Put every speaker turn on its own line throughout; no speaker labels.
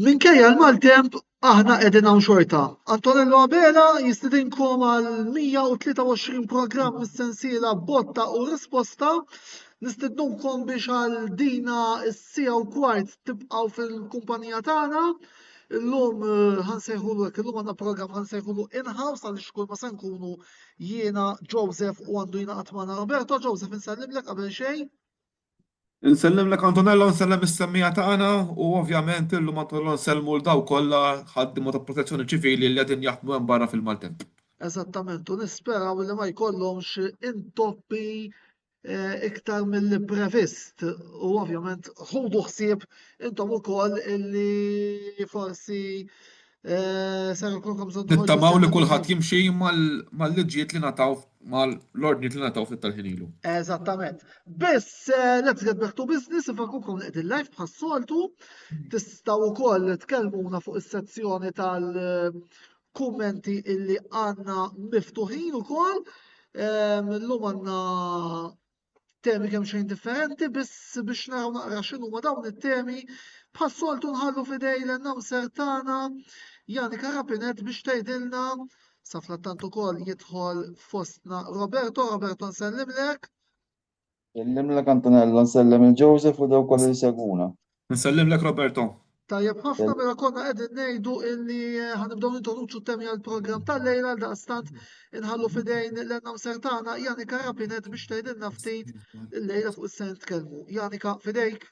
Minkejja l-maltemp aħna qegħdin hawn xorta. Antonello Abela jistidinkom għal 123 programm mis-sensiela botta u risposta. Nistidnunkom biex għal dina s-sija u kwart tibqaw fil-kumpanija tagħna. Illum ħansejħulu illum għandna programm ħansejħulu in-house għaliex kull ma se nkunu jiena Joseph u għandu jiena qatt Roberto. Joseph insellimlek qabel xejn.
Nsellem lek Antonello, nsellem is-semmija tagħna u ovvjament illum Antonello nsellmu l daw kollha ħaddiema ta' protezzjoni ċivili li qegħdin jaħdmu hemm barra fil-maltemp.
Eżattament, u nisperaw li ma jkollhomx intoppi iktar mill previst u ovvjament ħudu ħsieb intom ukoll illi forsi ser ikolkom
Nittamaw li kulħadd jimxi mal-liġijiet li nataw mal-ordnijiet li nataw fit-talħinilu.
Eżattament. Biss let's get back to business, ifakukom li qegħdin live bħas-soltu, tistgħu wkoll tkellmuna fuq is-sezzjoni tal-kummenti illi għandna miftuħin ukoll. Llum għandna temi kemm xejn differenti, biss biex naraw naqra x'inhuma dawn it-temi bħas-soltu nħallu fidej l-namser tagħna Jani Karapinet biex tgħidilna sa frattant ukoll jidħol fostna Roberto nsellimlek.
Sellimlek Antonello, nsellem il-Joseph u daw kollha li seguna.
Nsellimlek Roberto.
Tajjeb ħafna mela konna qegħdin ngħidu illi ħanibdew nintroduċu t-temi għall-programm tal-lejla daqstant inħallu fidejn l-namser tagħna Jani Karapinet biex tgħidilna ftit il-lejla fuq is-se nitkellmu. Janika fidejk.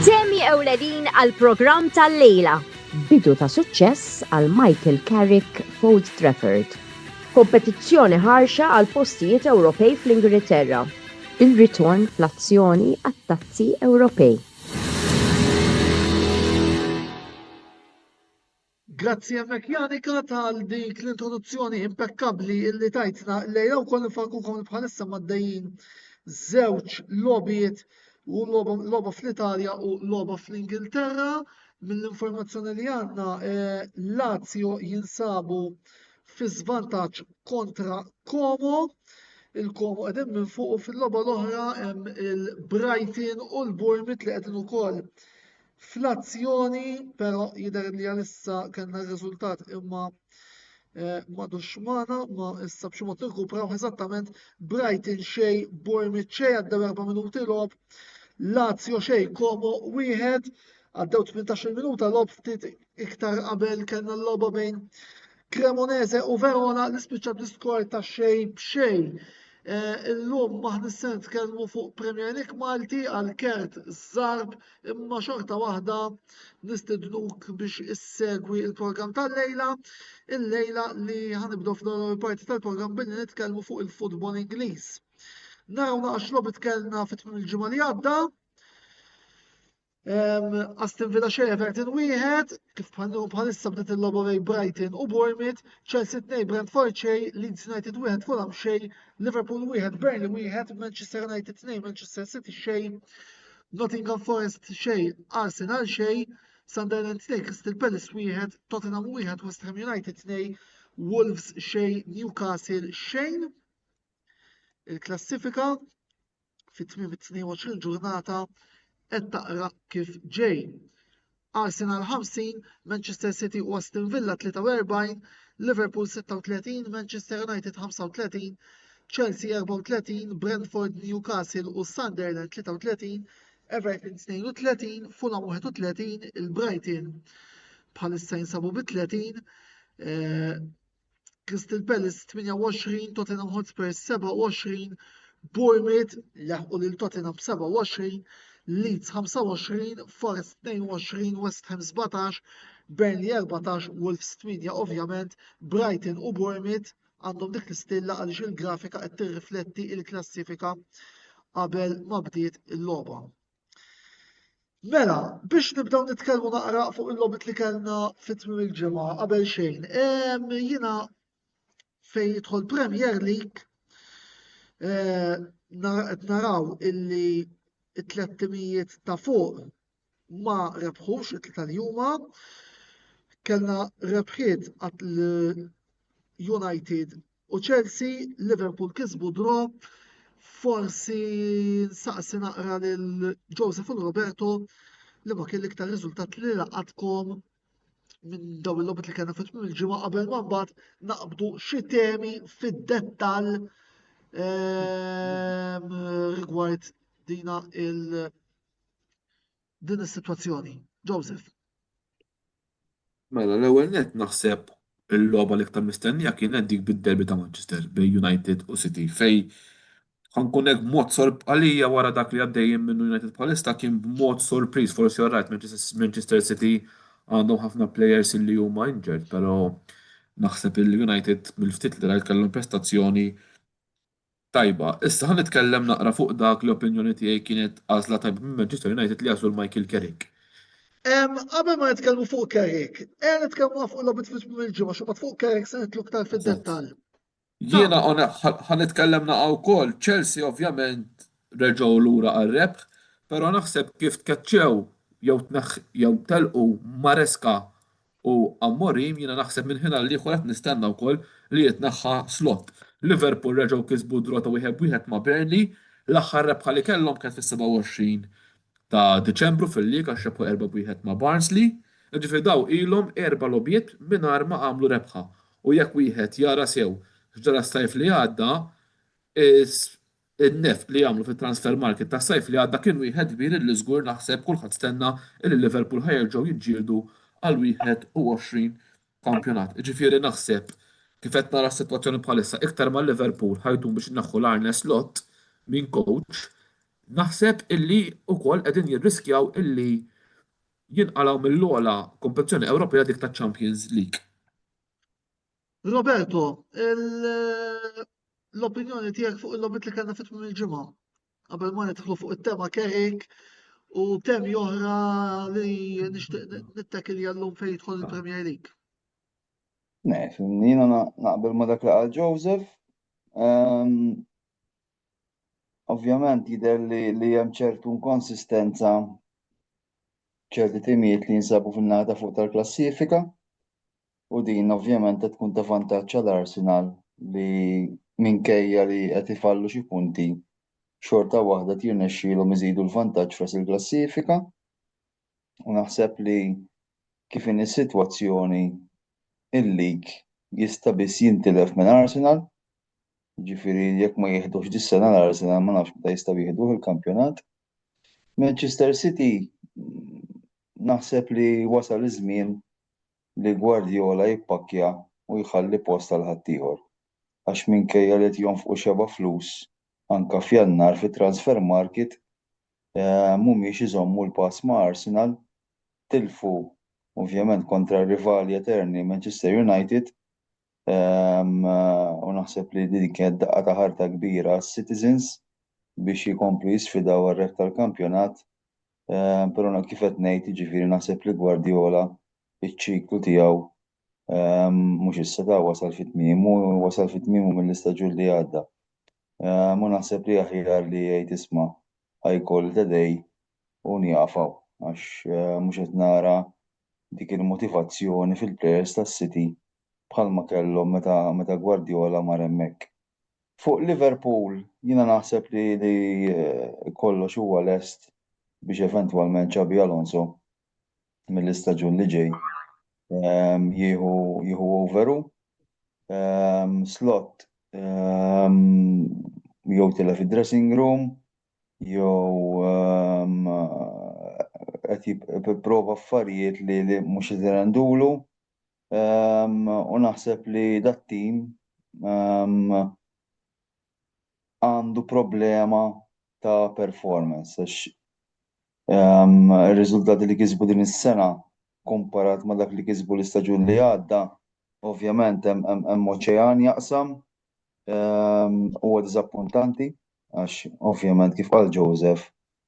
Temi ewlenin għal-programm tal-lejla. Bidu ta' suċċess għal Michael Carrick Ford Trafford. Kompetizzjoni ħarxa għal postijiet Ewropej fl-Ingilterra. Il-ritorn fl-azzjoni għat-tazzi Ewropej.
Grazzi għamek Janika tal dik l-introduzzjoni impeccabli illi tajtna lejla u koll nifarkukom bħalissa maddejjin żewġ lobijiet u loba fl-Italja u loba fl-Ingilterra. Mill-informazzjoni li għandna Lazio jinsabu fi żvantaġġ kontra Como. Il-Como qegħdin minn fuq u fil-loba l-oħra hemm il-Brighton u l-Bournemouth li qegħdin ukoll fl-azzjoni, però jidher li għalissa kellna r-riżultat imma madux magħna, ma issa b'xi mod nirkupraw eżattament Brighton xejn, Bournemouth xejn għaddew 4 minuti lob, Lazio xejn, Como wieħed, għaddew 18 minuta lob ftit iktar qabel kellna l-logħba bejn Cremonese u Verona li spiċċat bl-iskor ta' xejn b'xejn. Illum maħna se nitkellmu fuq Premier League Malti għal kert żarb imma xorta waħda nistidnuk biex issegwi il-programm tal-lejla. Il-lejla li ħanibdew fl-ewwel parti tal-programm billi nitkellmu fuq il-futbol Ingliż. Naraw naqax lob itkellna fit-tmiem il-ġimgħa li għadda. Aston Villa xejn Everton wieħed, kif bħalissa bdiet il-logħba bejn Brighton u Bournemouth, Chelsea 2 Brentford xejn, Leeds United wieħed Fulham xejn, Liverpool wieħed Burnley wieħed, Manchester United 2 Manchester City xejn, Nottingham Forest xejn, Arsenal xejn, Sunderland 2 Crystal Palace wieħed, Tottenham wieħed West Ham United 2, Wolves xejn, Newcastle xejn. Il-klassifika fit-tmiem it-22 ġurnata qed taqra kif ġej. Arsenal 50, Manchester City u Aston Villa 43, Liverpool 36, Manchester United 35, Chelsea 34, Brentford, Newcastle u Sunderland 33, Everton 32, Fulham 31, il-Brighton bħalissa jinsabu bi 30, Crystal Palace 28, Tottenham Hotspur 27, Bournemouth laħqu lil Tottenham 27, Leeds 25, Forest 22, West Ham 17, Burnley 14, Wolves 8 ovvjament, Brighton u Bournemouth għandhom dik l-istilla għaliex il-grafika qed tirrifletti il-klassifika qabel ma bdiet il-logħba. Mela, biex nibdew nitkellmu naqra fuq il-logħbiet li kellna fit-tmiem il-ġimgħa qabel xejn. Jiena fejn jidħol Premier League naraw illi it-300 ta' fuq ma rebħux it-tlieta li huma. Kellna rebħiet għal United u Chelsea, Liverpool kisbu draw. Forsi nsaqsi naqra lil Joseph u Roberto li ma kien l-iktar riżultat li laqatkom minn dawn il-logħbiet li kellna fit-tmiem il-ġimgħa qabel ma mbagħad naqbdu xi temi fid-dettall rigward din is-sitwazzjoni. Joseph.
Mela, l-ewwel nett naħseb il-logħba l-iktar mistennija kienet dik bid-derbi ta' Manchester bejn United u City fej ħankun hekk b'mod għalija wara dak li għaddejjem minn United bħalissa kien b'mod sorpriż forsi right Manchester City għandhom ħafna players li huma injured, però naħseb il-United mill-ftit li rajt kellhom prestazzjoni tajba. Issa ħan nitkellem naqra fuq dak l-opinjoni tiegħi kienet għażla tajba minn Manchester United li għażlu Michael Carrick.
Qabel ma nitkellmu fuq Carrick, nitkellmu fuq l-logħbiet fit-tmiem il-ġimgħa x'bagħad fuq Carrick se nitlu aktar fid-dettall.
Jiena ħan nitkellem naqgħu wkoll Chelsea ovvjament reġgħu lura għar-rebħ, però naħseb kif tkeċċew jew telqu Maresca u Amorim jiena naħseb minn ħina li qed nistenna wkoll li jitneħħa slot. Liverpool reġgħu kisbu drota wieħed ma' Burnley, l-aħħar rebħa li kellhom kien fis-27 ta' Diċembru fil-liga xrebħu 4-1 ma' Barnsley, ġifieri daw ilhom 4 logħbiet mingħajr ma għamlu rebħa. U jekk wieħed jara sew ġara s-sajf li għadda, il-nef li għamlu fit-transfer market ta' sajf li għadda kien wieħed kbir li żgur naħseb kulħadd stenna li Liverpool ħajerġgħu jiġġieldu għal 21 kampjonat. Ġifieri naħseb kif qed nara s-sitwazzjoni bħalissa iktar ma' Liverpool ħajdu biex inaħħu l-Arne Slot minn coach, naħseb illi wkoll qegħdin jirriskjaw illi jinqalgħu mill-ogħla kompetizzjoni Ewropea dik ta' Champions League.
Roberto, l-opinjoni tiegħek fuq il-logħbiet li kellna fit-tmiem il-ġimgħa qabel ma nidħlu fuq it-tema Carrick u temi oħra li nixtieq nittakil jallum fejn jidħol il-Premier League.
Jiena naqbel ma dak li qal Joseph. Ovvjament jidher li hemm ċertu inkonsistenza ċerti timijiet li jinsabu fin-naħa fuq tal-klassifika u din ovvjament qed tkun ta' vantaġġ għall-Arsenal li minkejja li qed ifallu xi punti xorta waħda tirnexxielhom iżidu l-vantaġġ f'ras il-klassifika u naħseb li kif in is-sitwazzjoni il-lig jista' biss jintilef minn Arsenal. Ġifieri jekk ma jieħdux dis-sena l-Arsenal ma nafx meta jistgħu jieħduh il-kampjonat. Manchester City naħseb li wasal iż-żmien li Guardiola jippakkja u jħalli post għal ħaddieħor. Għax minkejja li qed jonfqu xeba flus anke f'Jannar fit-transfer market mhumiex iżommu l-pass ma' Arsenal, tilfu ovvjament kontra r-rivali eterni Manchester United u naħseb li din kienet daqqa ta' ħarta kbira għas-Citizens biex jikomplu jisfidaw għar-rebħ tal-kampjonat, però kif qed ngħid jiġifieri naħseb li Guardiola iċ-ċiklu tiegħu mhux issa ta' wasal fit-tmiemu mill-istaġun li għadda. U naħseb li aħjar li jgħid isma' I call it a day u nieqafaw għax mhux qed nara dik il-motivazzjoni fil-plejers tas-City bħalma kellhom meta Guardiola mar hemmhekk. Fuq Liverpool jiena naħseb li kollox huwa lest biex eventwalment Xabi Alonso mill-istaġun li ġej jieħu overu. Slot jew tilef id-dressing room jew qed jipprova affarijiet li mhux itirendulu. U naħseb li dat-tim għandu problema ta' performance għax ir-riżultati li kisbu din is-sena komparat ma' dak li kisbu l-istaġun li għadda, ovvjament hemm oċean jaqsam huwa diżappuntanti għax ovvjament kif qal Joseph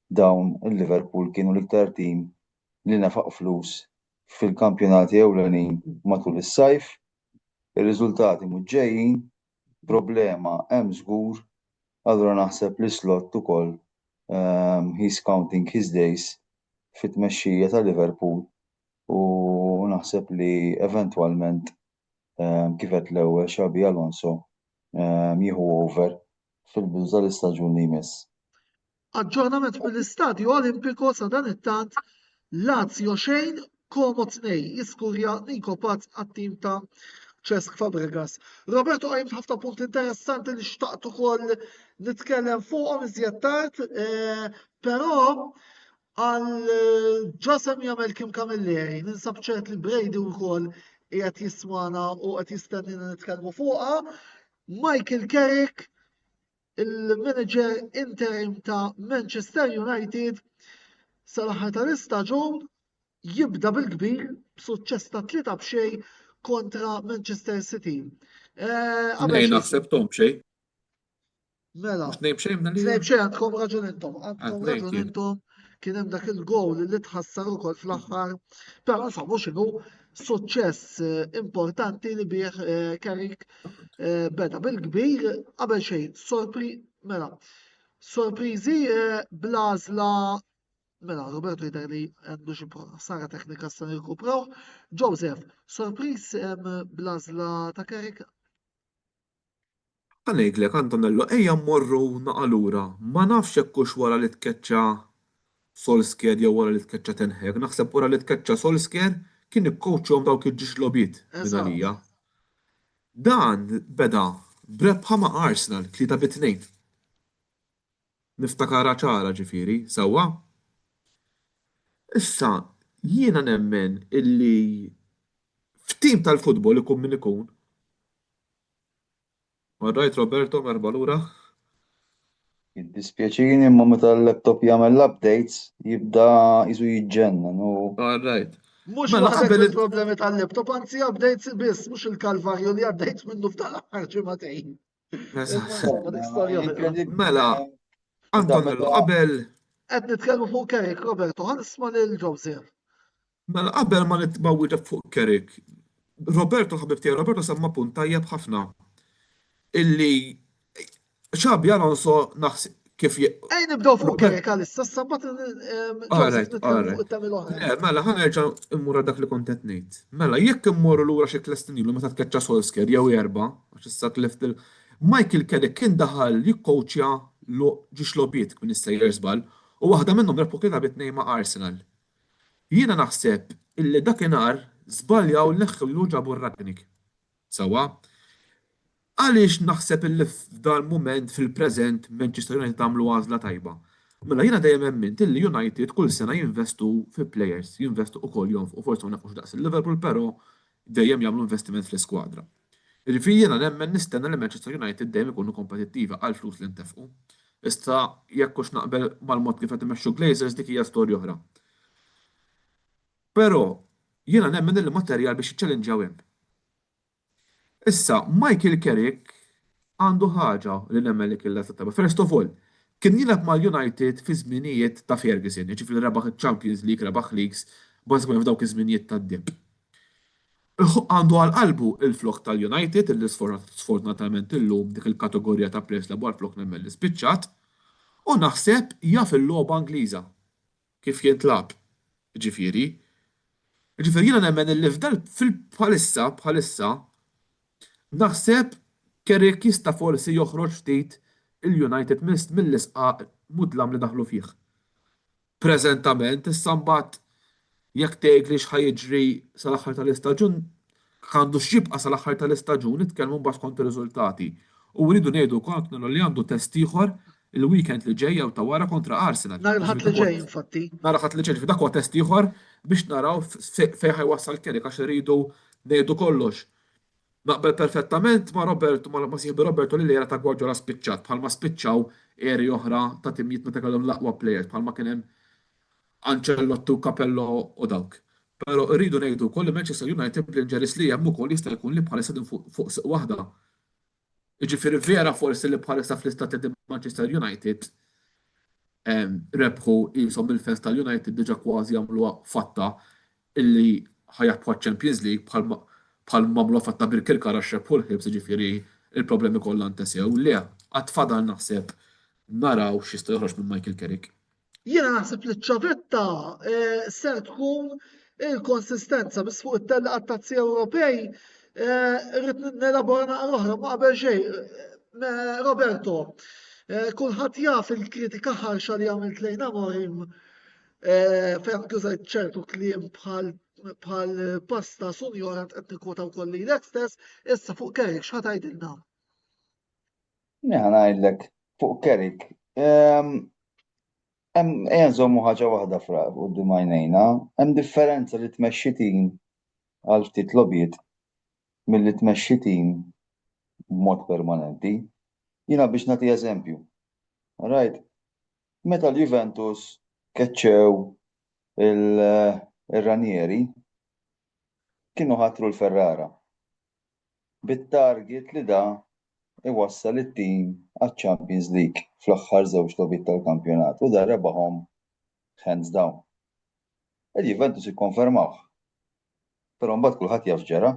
dawn il-Liverpool kienu l-iktar tim li nefaq flus fil-kampjonati ewlenin matul is-sajf, ir-riżultati mhux ġejjin, problema hemm żgur, allura naħseb li Slot ukoll he's counting his days fit-tmexxija ta' Liverpool u naħseb li eventwalment kif qed l-ewwel Xabi Alonso jieħu over fil-bidu tal-istaġun li jmiss.
Aġġornament mill-Istadju Olimpiku sa dan it-tant Lazio xejn, Como 2 jiskurja Niko Paz għat-tim ta' Cesc Fabregas. Roberto għajmt ħafna punt interessanti li xtaqt ukoll nitkellem fuqhom iżjed tard, però għal ġasem jagħmel Kim Kamilleri, ninsab ċert li Brady wkoll qiegħed jismana u qed jistennina nitkellmu fuqha. Michael Carrick, il-manager interim ta' Manchester United, sal-aħħar tal-istaġun jibda bil-kbir b'suċċess ta' 3-0 kontra Manchester City.
Nej naħseb tom xej.
Mela,
Mhux ngħid xejn minn
snejb xejn għandkom raġun intom, għandkom
Thank
raġun
you.
intom, kien hemm dak il-gowl li tħassar ukoll fl-aħħar, però insomma x'inhu suċċess importanti li bih Carrick beda bil-kbir qabel xejn sorpriżi bl-għażla. Mela, Roberto jidher li għandu xi sara teknika se nirkupraw. Joseph, sorpriż bl-għażla ta' Carrick?
Għanejklek, Antonello, ejja mmorru naqalura. Ma nafx jekkux wara li tkeċċa Solskjaer jew wara li tkeċċa Ten Hag. Naħseb wara li tkeċċa Solskjaer kien ikkoċċhom dawk il-ġixlobiet minn
Eżatt.
għalija. Dan beda brebħa ma' Arsenal 3-2. Niftakara ċara ġifieri, sewwa. Issa, jiena nemmen illi f'tim tal-futbol ikun min ikun. Marrajt Roberto merba lura?
Jiddispjaċini imma meta l-laptop jagħmel l-updates jibda jisu jiġġennan u
Marrajt.
Mhux
Mela,
waħdek
qabel-
il-problemi tal-laptop, anzi updates biss, mhux il-kalvarju li għaddejt minnu f'dal-aħħar ġimagħtejn. Imma dik storja oħra.
Incredibbli.
Mela, Antonello, qabel
Qed nitkellmu fuq Carrick, Roberto, ħanisma' lil Joseph.
Mela qabel ma nitbawwiġa fuq Carrick, Roberto ħabib tiegħi Roberto semma punt tajjeb ħafna. Illi Xabi Alonso naħseb kif
Ej nibdew fuq Carrick għalissa, s-sabbat
Alright,
Joseph nitkellmu
alright.
fuq it-temi l-oħra.
Le, mela ħanerġa' immur dak li kont qed ngħid. Mela jekk immorru lura xi klestinilu meta tkeċċa Solskjaer jew erba' għax issa tlift Michael Carrick kien daħal jikkowċja ġixlobiet minn is-sejjer żball u waħda minnhom rebħu kien bit-tnejn ma' Arsenal. Jiena naħseb illi dakinhar żbaljaw neħħu ġabu r-Ragnik. Sewwa? Għaliex naħseb illi f'dan mument fil-preżent Manchester United għamlu għażla tajba. Mela jiena dejjem emmint illi United kull sena jinvestu fi players, jinvestu ukoll jonfqu forsi ma nafux daqs il-Liverpool, però dejjem jagħmlu investiment fl-iskwadra. Jiġifieri jiena nemmen nistenna li Manchester United dejjem ikunu kompetittiva għal flus li ntefqu. Issa jekk hux naqbel mal-mod kif qed imexxu Glazers dik hija storja oħra. Però jiena nemmen il-materjal biex jiċċallenġjaw hemm. Issa Michael Carrick għandu ħaġa li nemmen li kien tajba. First of all, kien jilgħab mal-United fi żminijiet ta' Ferguson, jiġifieri rebaħ il-Champions League, rebaħ leagues, bażikament f'dawk iż-żminijiet tad-dib. Għandu għal-qalbu il-flok tal-United, illi sfortunatament illum dik il-kategorija ta' players li għal flok nemmen li spiċċat, u naħseb jaf il-logħba Angliża kif jintlab. Ġifieri. Ġifieri jiena nemmen illi bħalissa naħseb Carrick jista' forsi joħroġ ftit il-United mill-isqaq mudlam li daħlu fih. Preżentament issa mbagħad jekk tgħidli x'ħajjiġri sal-aħħar tal-istaġun, għandu x'jibqa' sal-aħħar tal-istaġun nitkellmu mbagħad skont ir-riżultati. U rridu ngħidu wkoll li għandu test ieħor il-weekend li ġej jew ta' wara kontra Arsenal.
Nhar il-ħadd li ġej infatti.
Nhar il-ħadd li ġej, dak huwa test ieħor biex naraw fejn ħajwassal Carrick għax iridu ngħidu kollox. Naqbel perfettament ma' Roberto, ma' sieħbi Roberto li l-era ta' Guardiola spiċċat, bħalma spiċċaw eri oħra ta' timijiet meta kellhom l-aqwa players, bħalma kien hemm Ancelotti, Capello u dawk. Però rridu ngħidu wkoll li Manchester United bl-inġeris li hemm ukoll jista' jkun li bħalissa din fuq siq waħda. Jiġifieri vera forsi li bħalissa fl-istat ta' Manchester United rebħu qishom il-fans tal-United diġà kważi jagħmluha fatta illi ħajjaħbu Champions League bħal mamlu fatta bil-kirka raxxeb u l-ħibs ġifieri il-problemi kollha ntesew. Le, għatfadal naħseb naraw x'jista' joħroġ minn Michael Carrick.
Jiena naħseb li ċavetta ser tkun il-konsistenza bis fuq it-tellaqat tazzi Ewropej rrid nelabora naqra oħra ma qabel xejn. Roberto, kulħadd jaf il-kritika ħarxa li għamilt lejn Amorim fejn użajt ċertu kliem bħal pasta sunjorant qed nikkwota wkoll lilek stess, issa fuq Carrick x'ħad tgħidilna?
Ngħidlek fuq Carrick. Nżommu ħaġa waħda quddiem għajnejna, hemm differenza li tmexxi tim għal ftit logħbiet milli tmexxi tim b'mod permanenti. Jiena biex nagħti eżempju. Right? Meta l-Juventus keċċew il-Ranieri kienu ħatru l-Ferrara bit-target li da iwassal it-tim għaċ-Champions League fl-aħħar żewġ logħbiet tal-kampjonat u da rebahom hands down. Il-Juventus ikkonfermawh. Però mbagħad kulħadd jaf ġara.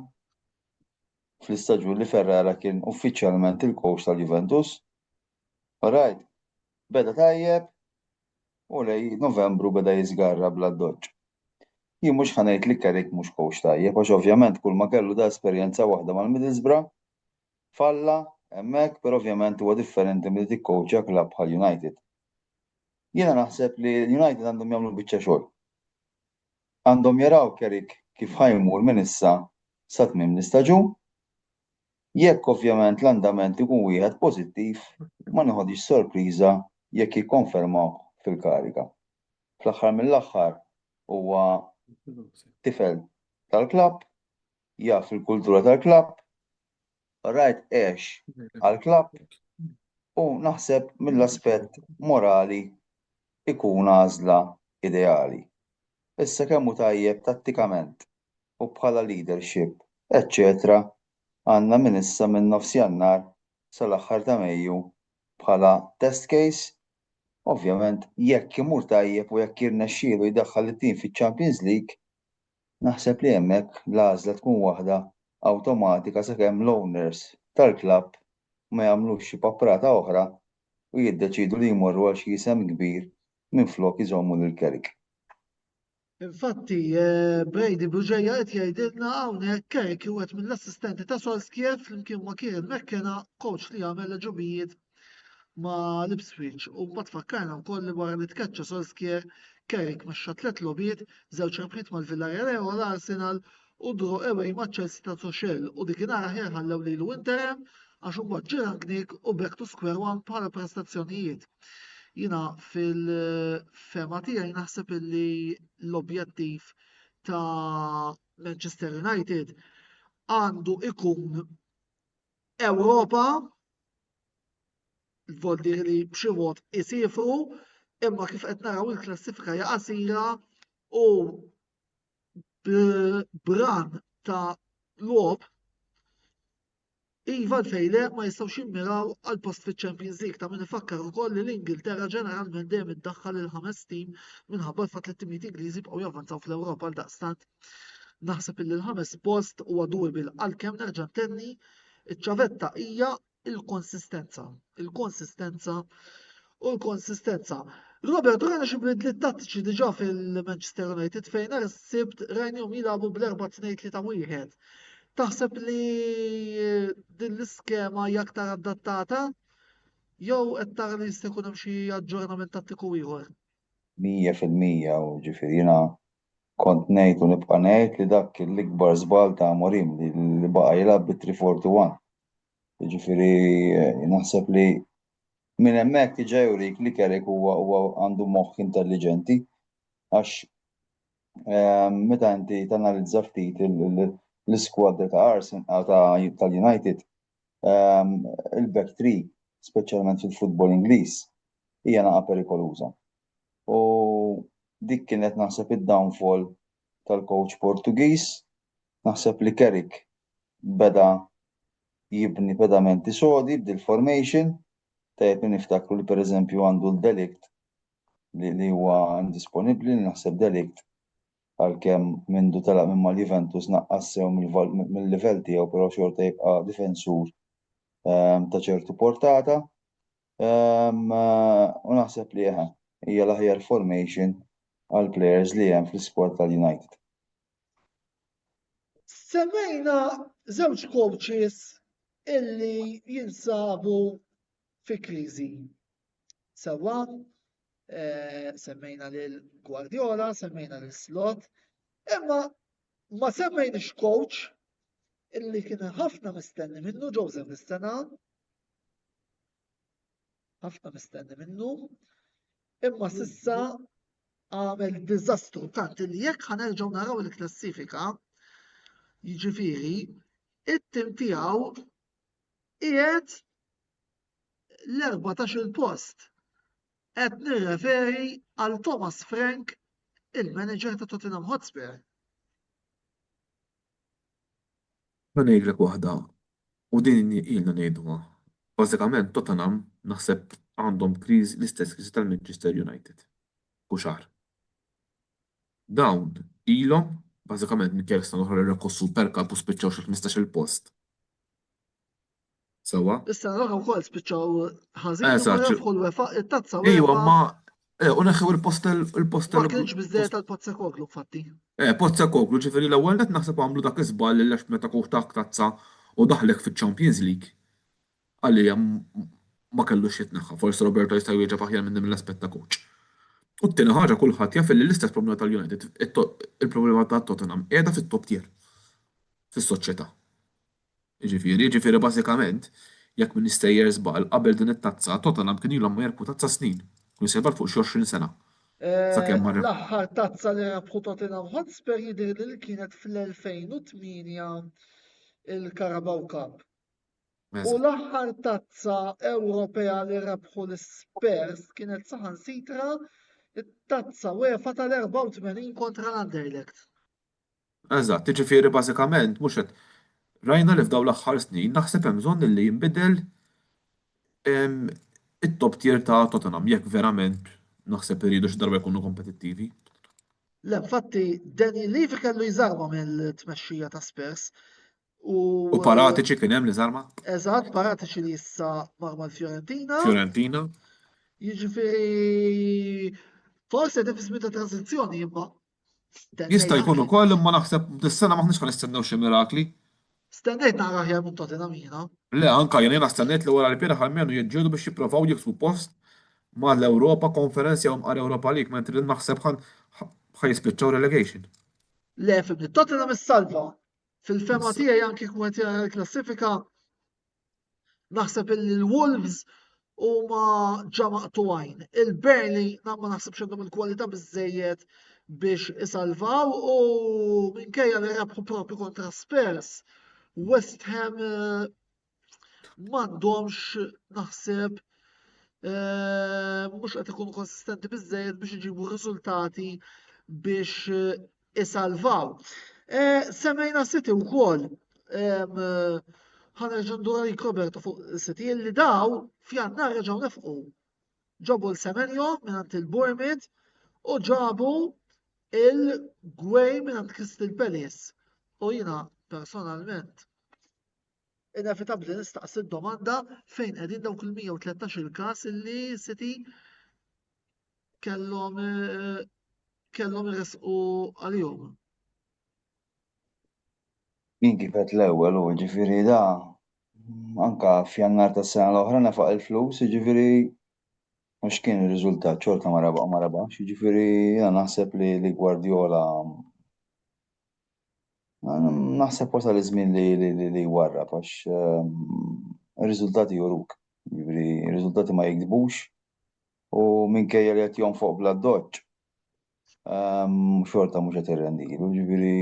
Fl-istaġun li Ferrara kien uffiċjalment il-coach tal-Juventus. Alright, beda tajjeb u lej Novembru beda jiżgarra bla doġġ. Jien mhux ħanejt li Carrick mhux coach tajjeb għax ovvjament kull ma kellu da esperjenza waħda mal-Middlesbrough falla hemmhekk, però ovvjament huwa differenti milli tikkoachja klabb bħal United. Jiena naħseb li United għandhom jagħmlu biċċa xogħol. Għandhom jaraw Carrick kif ħajmur minn issa sa tmiem l-istaġun. Jekk ovvjament l-andament ikun wieħed pożittiv, ma nieħodix sorpriża jekk jikkonfermaw fil-karika. Fl-aħħar mill-aħħar huwa tifel tal-klabb, jaf il-kultura tal-klabb, rajt għex għall-klabb u naħseb mill-aspett morali ikun għażla ideali. Issa kemm hu tajjeb tattikament u bħala leadership, eċċetera, għandna minn issa minn nofs Jannar sal-aħħar ta' Mejju bħala test case. Ovvjament jekk imur tajjeb u jekk jirnexxielu jdaħħal it-tim fiċ-Champions League, naħseb li hemmhekk l-għażla tkun waħda awtomatika sakemm l-owners tal-klabb ma jagħmlux xi papprata oħra u jiddeċiedu li jmorru għal xi isem kbir minflok iżommu lil Carrick.
Infatti, Brady Buġeja qed jgħidilna hawnhekk Carrick huwa mill-assistenti ta' Solskjaer flimkien ma' Kieran McKenna, coach li għamel ġubijiet ma' l-Ipswich u mbagħad fakkarna wkoll li wara li tkaċċa Solskjaer Carrick mexxa 3 logħbiet, żewġ rebħiet mal-Villarreal u l-Arsenal u draw away ma' Chelsea ta' Tuchel u dikinhar aħjar ħallew lilu interim għax imbagħad ġie Rangnick u back to square one bħala prestazzjonijiet. Jiena fil-fema tiegħi naħseb li l-objettiv ta' Manchester United għandu ikun Ewropa, vol dir li b'xi mod isifru, imma kif qed naraw il-klassifika hija qasira u bran ta' logħob iva l-fejle ma jistgħux jimmiraw għal post fiċ-Champions League ta' min ifakkar ukoll li l-Ingilterra ġeneralment dejjem iddaħħal il-5 tim minħabba l-fatt li t-timijiet Ingliżi bqgħu javvanzaw fl-Ewropa għal daqstant naħseb li l-5 post huwa doable għalkemm nerġa' ntenni iċ-ċavetta hija il-konsistenza. Il-konsistenza u l-konsistenza. Robert, rajna xi bidliet tattiċi diġà fil-Manchester United fejn nhar is-Sibt rajnihom jilagħbu bl-4-2-3-1. Taħseb li din l-iskema hija aktar adattata jew qed tara li jista' jkun hemm xi aġġornament tattiku ieħor?
100% u ġifieri jiena kont ngħid u nibqa' ngħid li dak l-ikbar żball ta' Amorim li baqa' jilgħab bit-3-4-2-1. Jiġifieri naħseb li minn hemmhekk diġà jurik li Carrick huwa għandu moħħ intelligenti għax meta inti tanalizza ftit l-iskwadra ta' Arsenal tal-United, il-back three, speċjalment fil-futbol Ingliż, hija naqa' perikoluża. U dik kienet naħseb id-downfall tal-coach Portugiż, naħseb li Carrick beda jibni pedamenti sodi b'dil formation, tajjeb niftakru li pereżempju għandu l-Delict li huwa indisponibbli, naħseb Delict għalkemm mindu telaq minn mal-Juventus naqqas sew mill-livell tiegħu però xorta jibqa' difensur ta' ċertu portata. U naħseb li hija l-aħjar formation għal players li hemm fl-iskwad tal-United.
Semmejna żewġ coaches illi jinsabu fi kriżi. Sewwa semmejna lil Guardiola, semmejna lil Slot, imma ma semmejniex coach illi kien ħafna mistenni minnu Joseph is-sena, ħafna mistenni minnu, imma sissa għamel diżastru tant li jekk ħanerġgħu naraw il-klassifika, jiġifieri it-tim tiegħu qiegħed l-14 post. Qed nirreferi għal Thomas Frank, il-manager ta' Tottenham Hotspur.
Ma ngħidlek waħda, u din ilna ngħiduha. Bażikament Tottenham naħseb għandhom kriżi l-istess kriżi tal-Manchester United. U xahar. Dawn ilhom bażikament Mikel sena l-oħra rrekku Super Cup u spiċċaw xi 15-il post. Sewwa?
Issa naraw ukoll spiċċaw ħażin u
Eżatt.
rebħu l-UEFA, it-tazza
Ejwa,
UEFA
ma u neħħu il-post
ma kienx biżżejjed tal-Pozzekoglu infatti.
Pozzekoglu, ġifieri l-ewwel net naħseb għamlu dak iżball li lex meta kuħtak tazza u daħlek fiċ-Champions League. Għalija ma kellux jitneħħa, forsi Roberto jista' jwieġeb aħjar minn mill-aspett ta' coach. U t-tieni ħaġa kulħadd jaf li l-istess problema tal-United, il-problema ta' Tottenham qiegħda fit-top tier fis-soċjetà. Ġifieri bażikament jekk minn istejjer żball qabel din it-tazza Tottenham kien ilhom ma jerbu tazza snin, kun jsejbal fuq xi 20 sena. Sakemm ma rebħu.
L-aħħar tazza li rebħu Tottenham Hotspur jidher li kienet fl-2008 il-Carabao Cup. U l-aħħar tazza Ewropea li rebħu l-Spurs kienet saħansitra it-tazza UEFA tal-84 kontra l-Anderlecht.
Eżatt, ġifieri bażikament mhux qed rajna li f'dawn l-aħħar snin naħseb hemm bżonn li jinbidel it-top tier ta' Tottenham jekk verament naħseb iridu xi darba jkunu kompetittivi.
Le, infatti, Danny Levy kellu jżarma mill-tmexxija ta' Spurs.
U Paratici kien hemm li żarma?
Eżatt, Paratici li issa marma l-Fiorentina.
Fiorentina.
Jiġifieri forsi qed fi żmien ta' tranzizzjoni imma
Jista' jkun ukoll imma naħseb dis-sena maħniex ħa nistennew xi mirakli.
stennejt nara aħjar minn Tottenham jiena.
Le, anka jiena stennejt li wara l-bieraħ almenu jiġġieldu biex jippruvaw jiksbu post ma' l-Ewropa Conference jew mqar Europa League mentri naħseb ħajispiċċaw relegation.
Le, fimni, Tottenham is-salva. Fil-fema tiegħi anke kwet l-klassifika naħseb il-Wolves huma ġamaqtu għajn. Il-Burnley ma naħsebx għandhom il-kwalità biżżejjed biex isalvaw u minkejja li rebħu propju kontra Spurs. West Ham m'għandhomx naħseb mhux qed ikunu konsistenti biżżejjed biex iġibu riżultati biex isalvaw. Semmejna City wkoll ħanerġa' ndur għalik Roberto fuq City li daw f'Jannar reġgħu nefqu. Ġabu l-Semenyo mingħand il-Bournemouth u ġabu il-Gwej mingħand Crystal Palace. U jiena personalment inevitabbli nistaqsi d-domanda fejn qegħdin dawk il-113 il-każ illi City kellhom irresqu għalihom.
Jien kif qed l-ewwel u ġifieri da anka f'Jannar tas-sena l-oħra nefaq il-flus, jiġifieri mhux kien ir-riżultat xorta ma rebaħx, jiġifieri jiena naħseb li Guardiola naħseb wasal iż-żmien li jwarrab għax ir-riżultati juruk. Jiġifieri ir-riżultati ma jikdbux u minkejja li qed jonfoq bla doġġ xorta mhux qed irrendilu, jiġifieri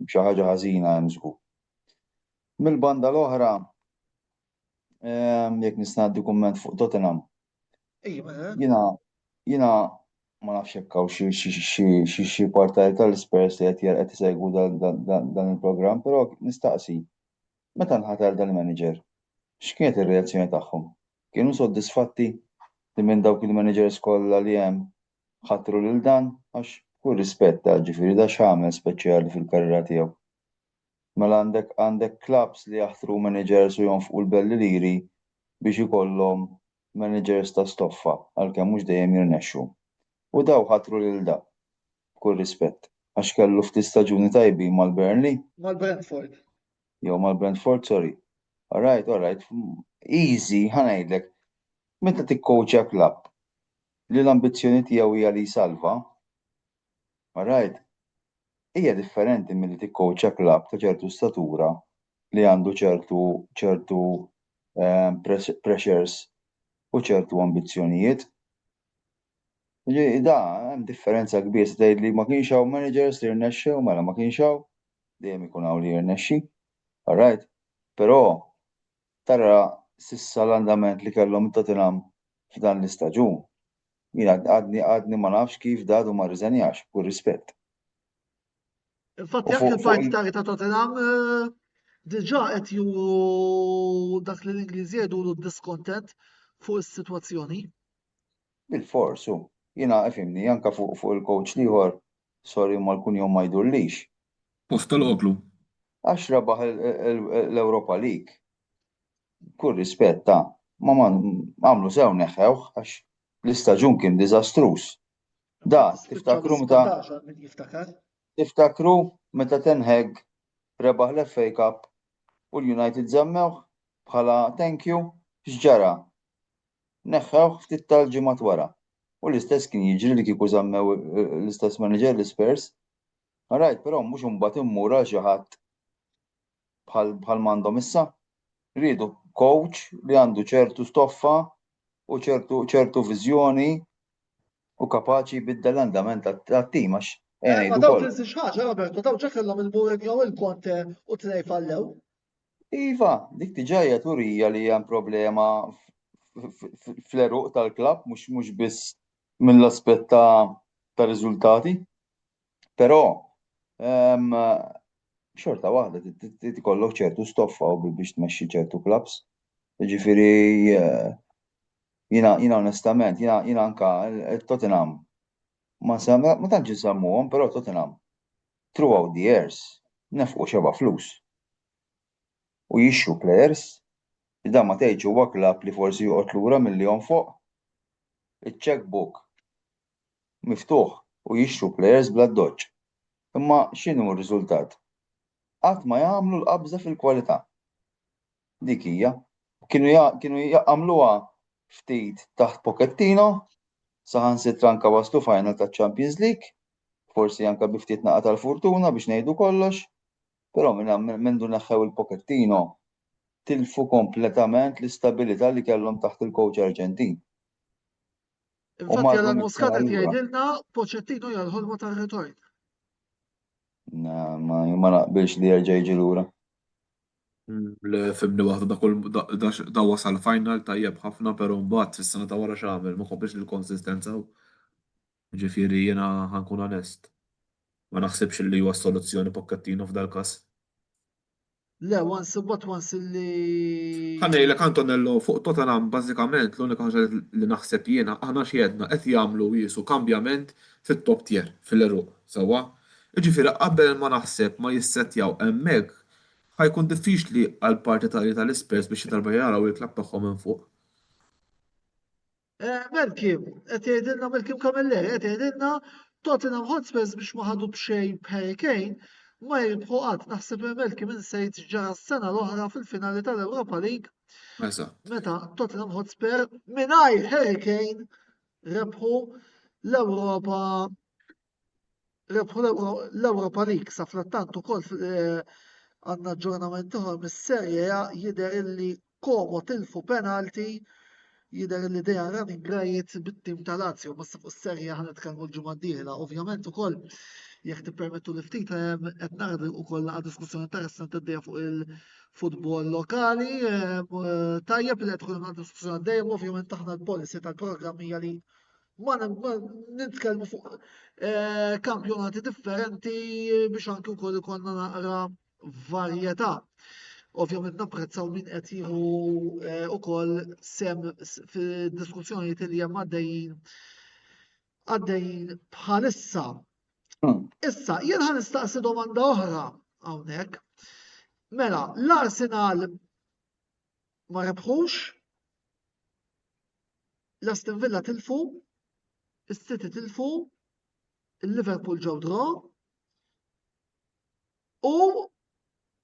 xi ħaġa ħażina hemm żgur. Mill-banda l-oħra jekk nista' ngħaddi kumment fuq Tottenham. Jiena ma nafx hekk hawn xi partajt tal-Spurs li qed isegwu dan il-programm, però nistaqsi meta nħatar dan il-manager x'kienet ir-reazzjoni tagħhom? Kienu soddisfatti li minn dawk il-managers kollha li hemm ħattru lil dan għax kull rispett ġifieri da x'għamel speċjali fil-karriera tiegħu. Mela għandek clubs li jaħtru managers u jonfqu l-belli liri biex ikollhom managers ta' stoffa għalkemm mhux dejjem jirnexxu. U daw ħatru lil da b'kull rispett għax kellu ftit staġuni tajbin mal-Burnley.
Mal-Brentford.
Jew mal-Brentford, sorry. All right. Easy, ħanajdlek. Meta tikkowċja klabb li l-ambizzjoni tiegħu hija li jsalva, alright, hija differenti milli tikkoċja klabb ta' ċertu statura li għandu ċertu pressures u ċertu ambizzjonijiet. Da, hemm differenza kbira se tgħid li ma kienx hawn managers li rnexxew, mela ma kienx hawn, dejjem ikun hawn li jirnexxi, alright? Però tara s'issa l-andament li kellhom Tottenham f'dan l-istaġun, jien għadni ma nafx kif dadu ma rriżenjax, b'kull rispett.
Infatti
U
anke
fuq
il-partitari ta' Tottenham diġà qed juru dak li l-Ingliżi jgħidu discontent fuq is-sitwazzjoni.
bil-forsu, jiena ifhimni anke fuq il-coach ieħor, sorry ma l-kunjom ma jdurlix,
Posteloğlu.
għax rebaħ l-Europa League. Kull rispett ma għamlu sew neħħewh għax l-istaġun kien diżastruż. Da, tiftakru meta Ten Hag rebaħ l-FA Cup u l-United żemmewh bħala thank you x'ġara. Neħħewh ftit tal-ġimgħat wara. U l-istess kien jiġri li kieku żammew l-istess manager l-Spurs. Alright, però mhux imbagħad immur għal xi ħadd bħal m'għandhom issa. Rridu coach li għandu ċertu stoffa u ċertu viżjoni u kapaċi jbiddel l-andament tat-tim għax
Ma daw tinsi xaġa, Roberto, daw ġa kellhom il-Mourinho u il-Conte u tnej fallew.
Iva, dik diġà turija li hemm problema fl-eruq tal-klabb mhux biss mill-aspett ta' riżultati. Però xorta waħda tikollok ċertu stoffa u biex tmexxi ċertu klabs. Jiġifieri jiena onestament, jiena anke Tottenham ma tantx insemmuhom, però Tottenham throughout the years nefqu xeba flus. U jixxu players da ma tgħidx huwa klabb li forsi joqgħod lura milli jonfoq. Il-checkbook miftuħ u jixxu players bla doġġ. Imma x'inhu r-riżultat? Qatt ma jagħmlu l-qabża fil-kwalità. Dik hija. Kienu jagħmluha ftit taħt Pochettino, saħansitra anke waslu final taċ-Champions League, forsi anke bi ftit naqa' tal-fortuna biex ngħidu kollox, però mindu neħħew il-Pochettino tilfu kompletament l-istabilità li kellhom taħt il-coach Arġentin.
Infatti għal Muscat qed jgħidilna Pochettino hija l-ħolma tar-ritorn.
Ma naqbilx li jerġa' jiġi lura.
Fimni waħda da wasal final tajjeb ħafna, però mbagħad fis-sena ta' wara x'għamel ma ħobbix il-konsistenza. Ġifieri jiena ħankun onest. Ma naħsibx li huwa soluzzjoni Pochettino f'dal każ.
Le, once li.
Ħanejlek Antonello fuq Tottenham bażikament l-unika ħaġa li naħseb jiena aħna x'jedna qed jagħmlu qisu kambjament fit-top tier fil-eruq sewwa. Jiġifieri qabel ma naħseb ma jissettjaw hemmhekk ħajkun diffiċli għal partitari tal-Spurs biex jitalba jaraw il-klabb tagħhom minn fuq.
Melkim, qed jgħidilna Melkim Kamilleri, qed jgħidilna Tottenham Hotspurs biex ma ħadu b'xejn b'Harry Kane ma jirbħu qatt. Naħseb Melkim insejt ġara s-sena l-oħra fil-finali tal-Europa League.
Eżatt.
Meta Tottenham Hotspur mingħajr Harry Kane rebħu l-Europa League sa frattant ukoll għandna aġġornament ieħor mis-serje jidher illi Como tilfu penalti jidher li Dejan running great bit-tim tal-Lazio basta fuq is-serje ħanitkellmu l-ġimgħa d-dieħla. Ovvjament ukoll jekk tippermettu li ftit qed nagħdu wkoll għad diskussjoni interessanti għaddejja fuq il-futbol lokali. Tajjeb li qed tkun għad diskussjoni għaddejja, ovvjament aħna l-policy tal-programm hija li ma nitkellmu fuq kampjonati differenti biex anke wkoll ikollna naqra varjetà. Ovvjament napprezzaw min qed jieħu ukoll sem fid-diskussjonijiet li hemm għaddejjin bħalissa. Issa, jien ħan nistaqsi domanda oħra hawnhekk. Mela, l-Arsenal ma rebħux, l-Aston Villa tilfu, is-City tilfu, il-Liverpool ġew draw u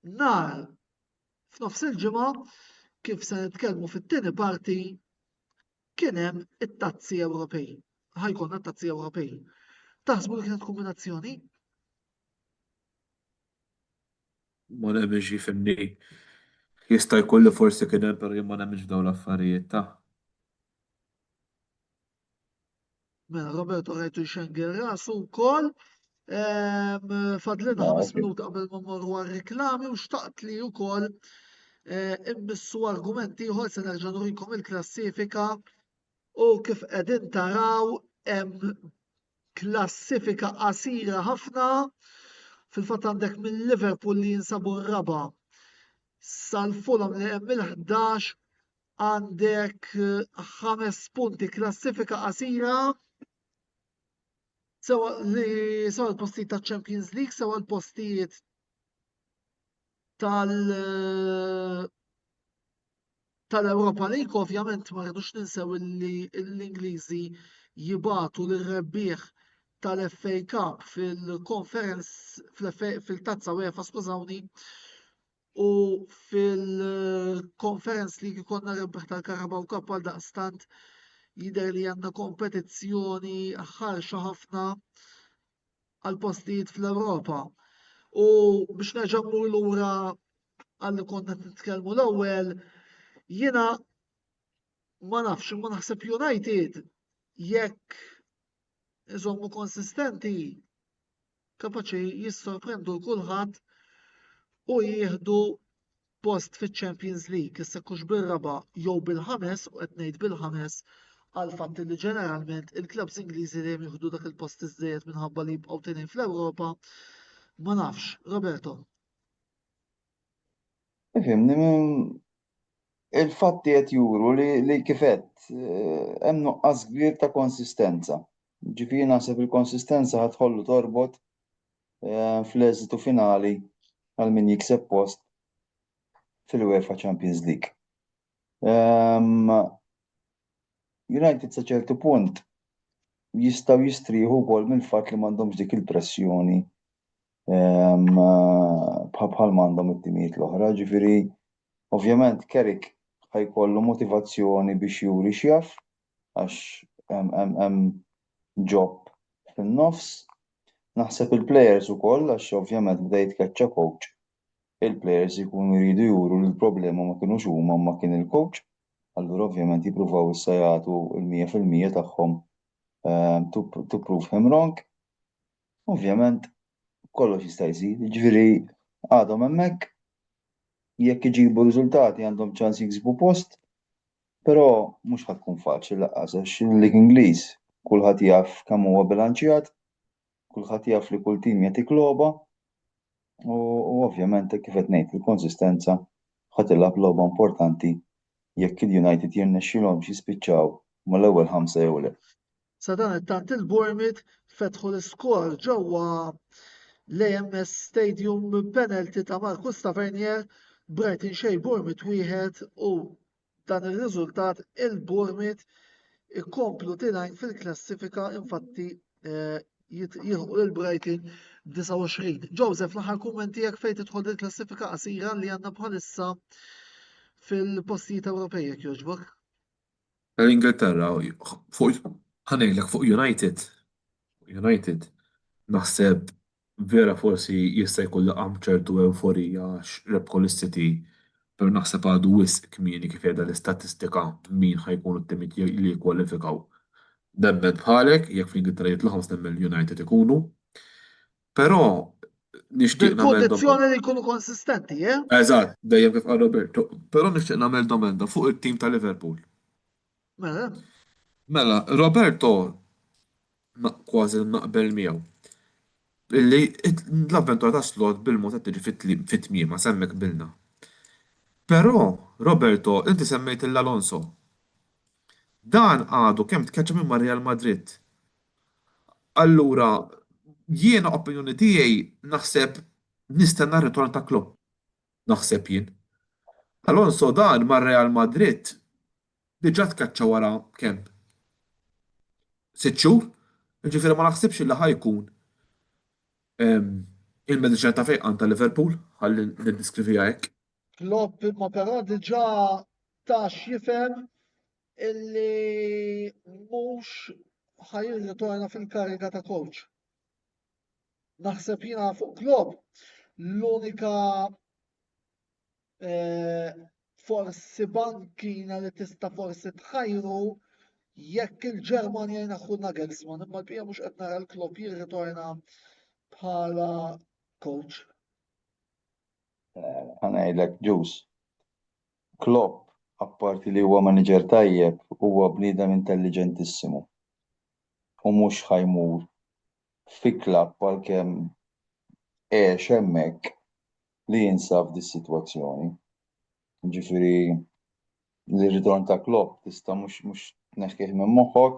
nar f'nofs il-ġimgħa kif se nitkellmu fit-tieni parti kien hemm it-tazzi Ewropej. ħajkonna t-tazzi Ewropej. Taħsbu li kienet kombinazzjoni?
Ma nemmenx jifimni. Jista' jkolli forsi kien hemm, però jien ma nemmenx f'dawn l-affarijiet ta'.
Mela, Roberto rajtu jxengel rasu wkoll. Fadlina
No,
5
ovvio.
minuti qabel ma mmorru għar-reklami u xtaqt li wkoll immissu argumenti ieħor se nerġa' nurikom il-klassifika u kif qegħdin taraw hemm klassifika qasira ħafna. Fil-fatt għandek minn Liverpool li jinsabu r-raba sal-Fulham li hemm il-11 għandek 5 punti klassifika qasira sewa l-postijiet ta' Champions League, sewa l-postijiet tal-Europa League, ovvjament ma rridux ninsew li l-Ingliżi jibatu l-rebbieħ tal-FA Cup fil-tazza UEFA, skużawni, u fil-Conference League ikonna rebbieħ tal-Carabao Cup għal daqstant jidher li għandna kompetizzjoni ħarxa ħafna għal postijiet fl-Ewropa. U biex nerġa' mmur lura għalli konna nitkellmu l-ewwel, jiena ma nafx imma naħseb United jekk iżommu konsistenti kapaċi jissorprendu kulħadd u jieħdu post fiċ-Champions League, issa kux bil-raba jew bil-ħames u qed ngħid bil-ħames għal fatt li ġeneralment il-klabs Ingliżi li jieħdu dak il-post iżdejjed minħabba li jibqgħu tgħinin fl-Ewropa, ma nafx, Roberto.
Fimni, il-fatti qed juru li kifet hemm nuqqas kbir ta' konsistenza. Ġifieri naħseb il-konsistenza ħadħollu torbot fl-eżitu finali għal min jikseb post fil-UEFA Champions League. United sa ċertu punt jistgħu jistrieħu wkoll mill-fatt li m'għandhomx dik il-pressjoni bħal m'għandhom it-timijiet l-oħra. Ġifieri ovvjament Carrick ħajkollu motivazzjoni biex juri x'jaf għax hemm job fin-nofs. Naħseb il-plejers ukoll għax ovvjament bda jitkeċċa coach. Il-plejers ikunu jridu juru li l-problema ma kinux huma ma kien il-coach. Allura ovvjament jippruvaw issa jagħtu l-100% tagħhom to prove him wrong. Ovvjament kollox jista' jsir, jiġifieri għadhom hemmhekk jekk iġibu riżultati għandhom ċans jiksbu post, però mhux ħatkun faċli laqqas għax il-lig Ingliż kulħadd jaf kemm huwa bilanċjat, kulħadd jaf li kull tim jagħtik logħba u ovvjament kif qed ngħid il-konsistenza ħadd ilgħab logħba importanti jekk il-United jirnexxilhom jispiċċaw mal-ewwel 5 jew le.
Sa dan it-tant il-Bournemouth fetħu l-iskor ġewwa l-AMS Stadium penalty ta' Marcus Tavernier, Brighton xejn Bournemouth wieħed u dan ir-riżultat il-Bournemouth ikomplu tinajn fil-klassifika infatti jilħu l-Brighton 29. Joseph, l-aħħar kummenti jekk fejn tidħol il-klassifika qasira li għandna bħalissa fil-postijiet Ewropej jekk jogħġbok.
L-Ingilterra, ħanejlek fuq United, naħseb vera forsi jista' jkollu ċertu euforija rebħu l-City, però naħseb għadu wisq kmieni kif qiegħda l-istatistika min ħajkunu t-timiet li jikkwalifikaw. Nemmen bħalek, jekk fl-Ingilterra jitlu 5 nemmen United ikunu, però nixtieq nagħmel
Bil-kondizzjoni li jkunu konsistenti, eh?
Eżatt, dejjem kif qal Roberto, però nixtieq nagħmel domanda fuq it-tim ta' Liverpool. Mela, Roberto kważi naqbel miegħu. Illi l-avventura ta' slot bil-mod qed tiġi fit-tmiem ma semmek bilna. Però, Roberto, inti semmejt l-Alonso. Dan għadu kemm tkeċċa minn Real Madrid. Allura, jiena opinjoni tiegħi naħseb nistenna r-ritorn ta' Klopp. Naħseb jien. Alonso dan mar Real Madrid diġà tkaċċa wara kemm? 6 xhur? Ġifieri ma naħsibx li ħajkun il-mediċina ta' fejqan ta' Liverpool, ħalli niddiskrivija hekk.
Klopp imma però diġà tax jifhem illi mhux ħajirritorna fil-kariga ta' coach. Naħseb jiena fuq Klopp l-unika forsi bankina li tista' forsi tħajru jekk il-Ġermanja jnaħħu Nagelsmann, imma l-bqija mhux qed nara l-Klopp jirritorna bħala coach.
Ħanajlek ġus. Klopp, apparti li huwa manager tajjeb, huwa bniedem intelligentissimu. U mhux ħajmur fi klabb għalkemm għex hemmhekk li jinsab dis-sitwazzjoni. Ġifieri l-ritorn ta' Klopp tista' mhux tneħħih minn moħħok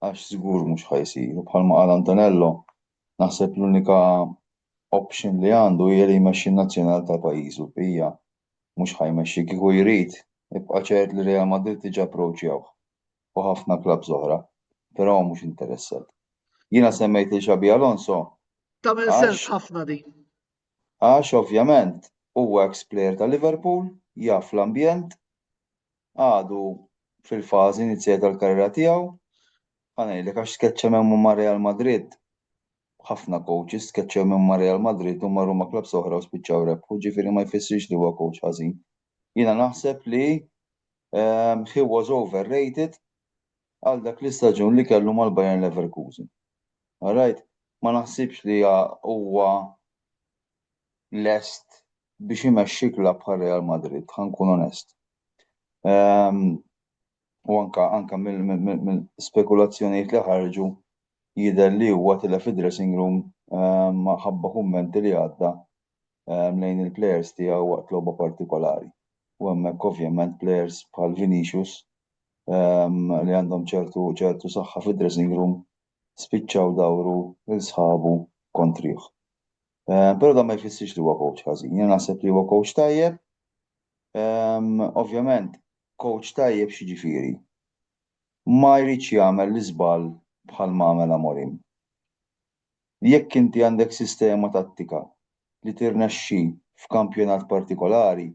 għax żgur mhux ħajsir. U bħalma qal Antonello, naħseb l-unika option li għandu hija li jmexxi n-nazzjonal ta' pajjiżu bija mhux ħajmexxi kieku jrid ibqa' ċert li Real Madrid tiġi approachjawh u ħafna klabbs oħra, però mhux interessat. Jiena semmejt li Xabi Alonso
Tagħmel sens ħafna din.
għax ovvjament huwa ex-player ta' Liverpool, jaf l-ambjent, għadu fil-fażi inizjali tal-karriera tiegħu, ħanejlek għax skeċċa minn ma' Real Madrid. Ħafna coaches skeċċew minn ma' Real Madrid u marru ma' klabbs oħra u spiċċaw rebħu, ġifieri ma jfissirx li huwa coach ħażin. Jiena naħseb li he was overrated għal dak l-istaġun li kellu mal-Bayern Leverkusen. All right? Ma naħsibx li huwa lest biex imexxi klabb bħal Real Madrid, ħankun onest. U anka mill-spekulazzjonijiet li ħarġu jidher li huwa tilef id-dressing room ħabba kummenti li għadda lejn il-plejers tiegħu waqt logħba partikolari. U hemmhekk ovvjament plejers bħal Vinicius li għandhom ċertu saħħa fid-dressing room spiċċaw dawru l-sħabu kontrih. Però da ma jfissirx li huwa coach ħażin. Jien naħseb li huwa coach tajjeb. Ovvjament, coach tajjeb xi ġifieri. Ma jridx jagħmel l-iżball bħal ma għamel Amorim. Jekk inti għandek sistema tattika li tirnexxi f'kampjonat partikolari,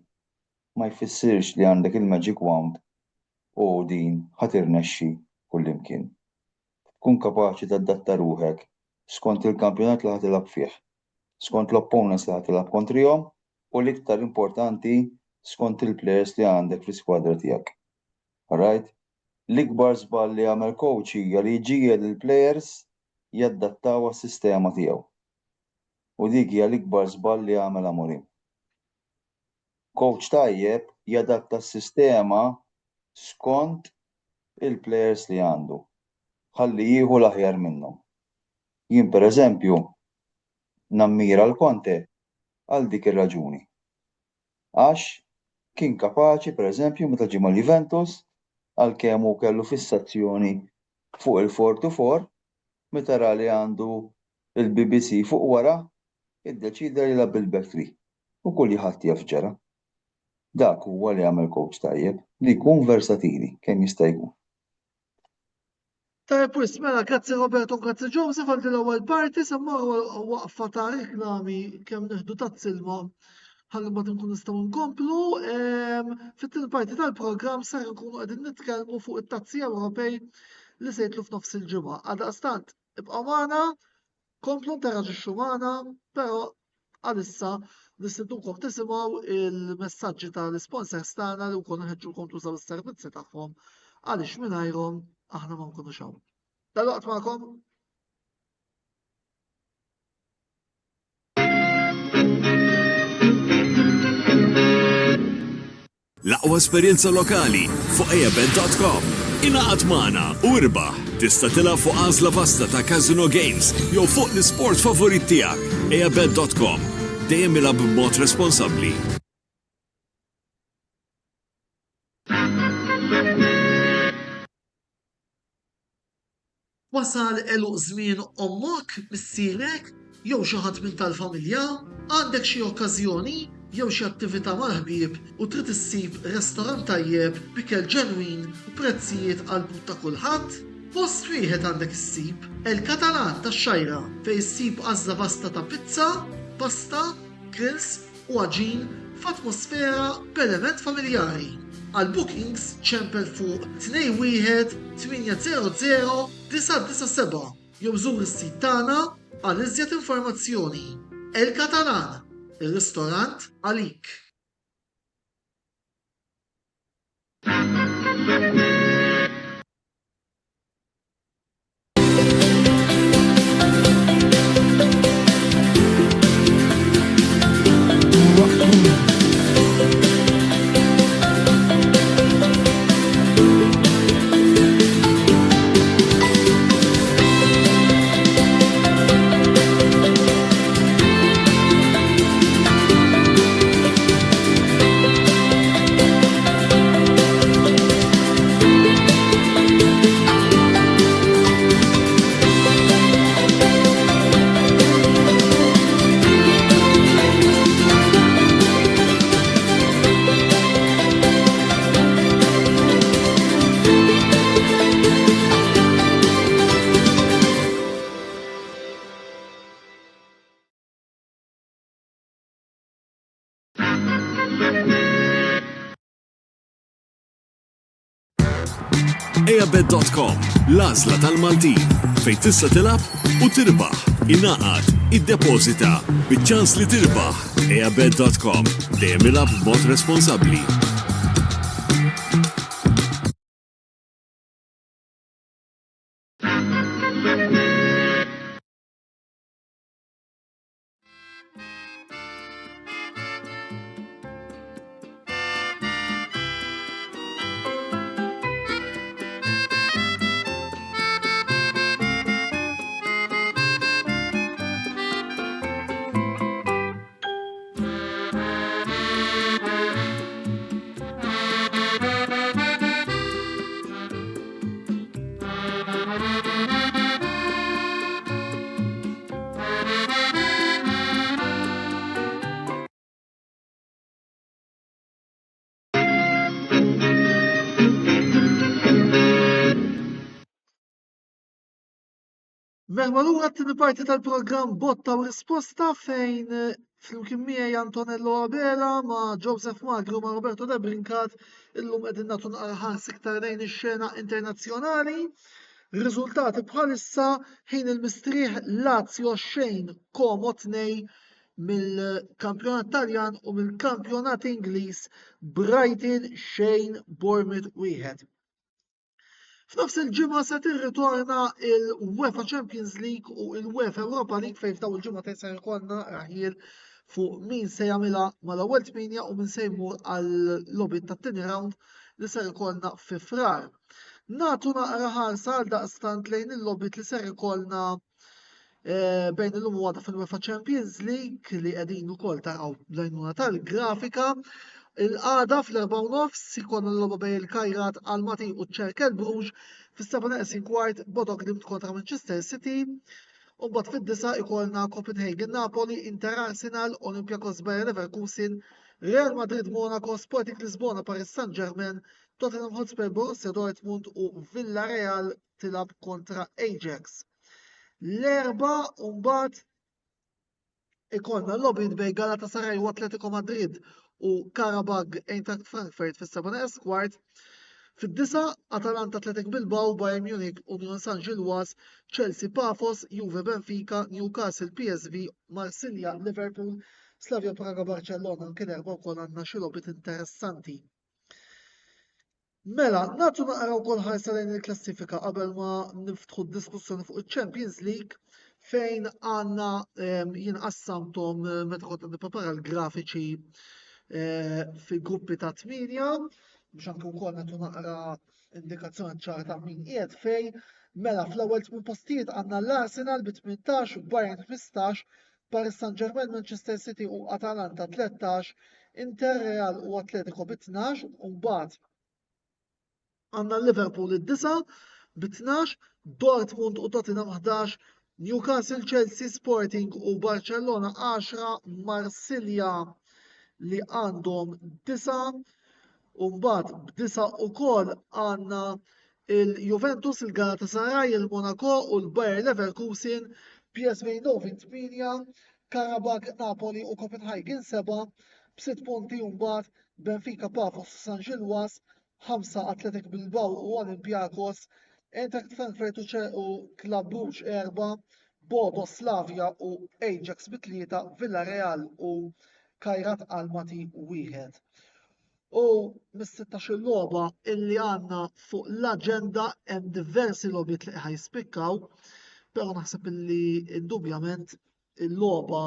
ma jfissirx li għandek il-magic wand u din ħatirnexxi kullimkien. Tkun kapaċi tadatta ruħek skont il-kampjonat li ħatilab fih, skont l-opponents li ħatilab kontrihom u l-iktar importanti skont il-players li għandek fl-iskwadra tiegħek. All right? L-ikbar żball li għamel coach hija li jġiegħed il-players jaddattaw għas-sistema tiegħu. U dik hija l-ikbar żball li għamel Amorim. Coach tajjeb jadatta s-sistema skont il-players li għandu. Ħalli jieħu l-aħjar minnhom. Jien pereżempju nammira l-Conte għal dik ir-raġuni. Għax kien kapaċi pereżempju meta ġie mal-Juventus għalkemm hu kellu fissazzjoni fuq il-4-4 meta ra li għandu il-BBC fuq wara iddeċida li jilgħab bil-back three u kull ħadd jaf ġara. Dak huwa li għamel coach tajjeb li jkun versatili kemm jista' jkun.
Tajjeb wis, mela grazzi Roberto, grazzi Joseph għal l-ewwel parti, semma waqfa ta' reklami kemm nieħdu tat-silma ħalli mbagħad nkun nistgħu nkomplu. Fit-tieni parti tal-programm sar nkunu qegħdin nitkellmu fuq it-tazzi Ewropej li se jitlu f'nofs il-ġimgħa. Għaldaqstant ibqa' magħna, komplu interaġixxu magħna, però għalissa nistidnukom tisimgħu il-messaġġi tal-sponsors tagħna li wkoll inħeġġulkom tużaw is-servizzi tagħhom għaliex mingħajrhom aħna ma nkunux hawn. Dalwaqt magħkom.
L-aqwa esperjenza lokali fuq eabet.com. Ingħaqad magħna u irbaħ. Tista' tilgħab fuq għażla vasta ta' Casino Games jew fuq l-isport favorit tiegħek. eabet.com. Dejjem ilgħab b'mod responsabbli.
Wasal eluq żmien ommok, missierek, jew xi ħadd minn tal-familja, għandek xi okkażjoni jew xi attività mal-ħbieb u trid issib restorant tajjeb b'ikel ġenwin u prezzijiet qalbu ta' kulħadd? Post wieħed għandek issib El-Katalan tax-Xajra fejn issib għażla vasta ta' pizza, pasta, grills u għaġin f'atmosfera b'element familjari. Għal bookings ċempel fuq 21 800 997 jew żur is-sit tagħna għal iżjed informazzjoni. El Catalan, ir-ristorant għalik.
Eabed.com, l-għażla tal-Maltin, fejn tista' tilab u tirbaħ, ingħaqad, iddepożita, biċ-ċans li tirbaħ. Eabed.com, dejjem ilab b'mod responsabbli.
Merma lura t-tieni parti tal-programm Botta u Risposta fejn flimkien miegħi Antonello Abela ma' Joseph Magru ma' Roberto De Brincat illum qegħdin nagħtu ħars iktar lejn ix-xena internazzjonali. Riżultati bħalissa ħin il-mistrieħ Lazio xejn Como 2 mill-kampjonat Taljan u mill-kampjonat Ingliż Brighton xejn Bournemouth 1. F'nofs il-ġimgħa se tirritorna il-UEFA Champions League u il-UEFA Europa League fejn f'daw il-ġimgħa se jkollna raħjel fuq min se jagħmilha mal-ewwel 8 u min se jmur għall-logħbi tat-tieni round li se jkollna fi frar. Nagħtu naqra ħarsa għal daqstant lejn il-logħbiet li ser ikollna bejn illum u għada fil-UEFA Champions League li qegħdin ukoll taraw l-għajnuna tal-grafika. Il-qada fl-4:30 ikonna l-logħba bejn il-Kajrat Almaty u ċerkel Bruġ fis-7:15 Bodo Glimt kontra Manchester City. U mbagħad fid-9 ikollna Copenhagen Napoli, Inter Arsenal, Olympiacos Bayer Leverkusen, Real Madrid Monaco, Sporting Lisbona Paris Saint-Germain, Tottenham Hotspur Borussia Dortmund u Villarreal tilab kontra Ajax. L-erba' u mbagħad ikollna logħbiet bejn Galatasaray u Atletico Madrid u Karabag Eintracht Frankfurt fis-7:15. Fid-9 Atalanta Athletic Bilbao, Bayern Munich, Union San Gilwas, Chelsea Pafos, Juve Benfica, Newcastle PSV, Marsilja Liverpool, Slavia Praga Barcellona kien erba' wkoll għandna xi logħbiet interessanti. Mela, nagħtu naqra wkoll ħarsa lejn il-klassifika qabel ma niftħu d-diskussjoni fuq il-Champions League fejn għandna jien qassamthom meta kont nipprepara l-grafiċi fil-gruppi ta' 8 biex anke wkoll nagħtu naqra indikazzjoni ċara min qiegħed fejn. Mela fl-ewwel 8 postijiet għandna l-Arsenal bi 18, Bayern 15, Paris Saint-Germain, Manchester City u Atalanta 13, Inter Real u Atletico bi 12 u mbagħad għandna Liverpool id-9 bi 12, Dortmund u Tottenham 11, Newcastle, Chelsea, Sporting u Barcellona 10, Marsilja li għandhom 9 u mbagħad b'9 ukoll għandna il-Juventus, il-Galatasaray, il-Monaco u l-Bayer Leverkusen, PSV Eindhoven 8, Karabag Napoli u Copenhagen 7 b'6 punti u mbagħad Benfica Pafos San Gilwas 5 Athletic Bilbao u Olympiacos Eintracht Frankfurt u Club Brugge 4, Bodo Slavia u Ajax b'3, Villarreal u Kairat Almaty 1. U mis-16 logħba illi għandna fuq l-aġenda hemm diversi logħbiet li ħajspikkaw, però naħseb illi indubjament il-logħba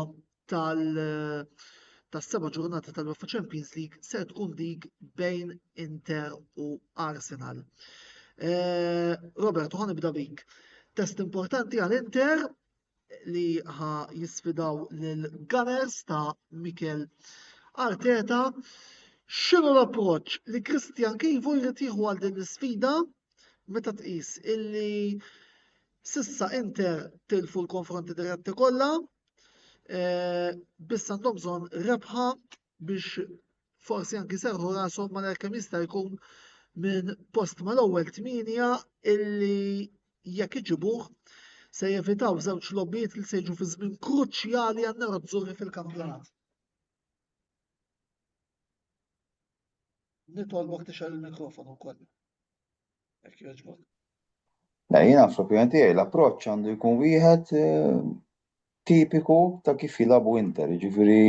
tas-seba' ġurnata tal-UEFA Champions League se tkun dik bejn Inter u Arsenal. Robert, ħanibda bik. Test importanti għal Inter li jisfidaw lil-Gunners ta' Mikel Arteta. X'inhu l-approċċ li Christian Kivu jrid jieħu għal din l-isfida meta tqis illi sissa Inter tilfu l-konfronti diretti kollha, biss għandhom bżonn rebħa biex forsi anki serħu rashom malajr kemm jista' jkun minn post mal-ewwel 8 illi jekk iġibuh se jevitaw żewġ logħbiet li se jiġu fi żmien kruċjali għan-nerazzurri fil-kampjonat. Nitolbok tixgħal il-mikrofon ukoll. Jekk jogħġbok.
Jiena fl-opinjoni tiegħi l-approċċ għandu jkun wieħed tipiku ta' kif jilagħbu Inter, jiġifieri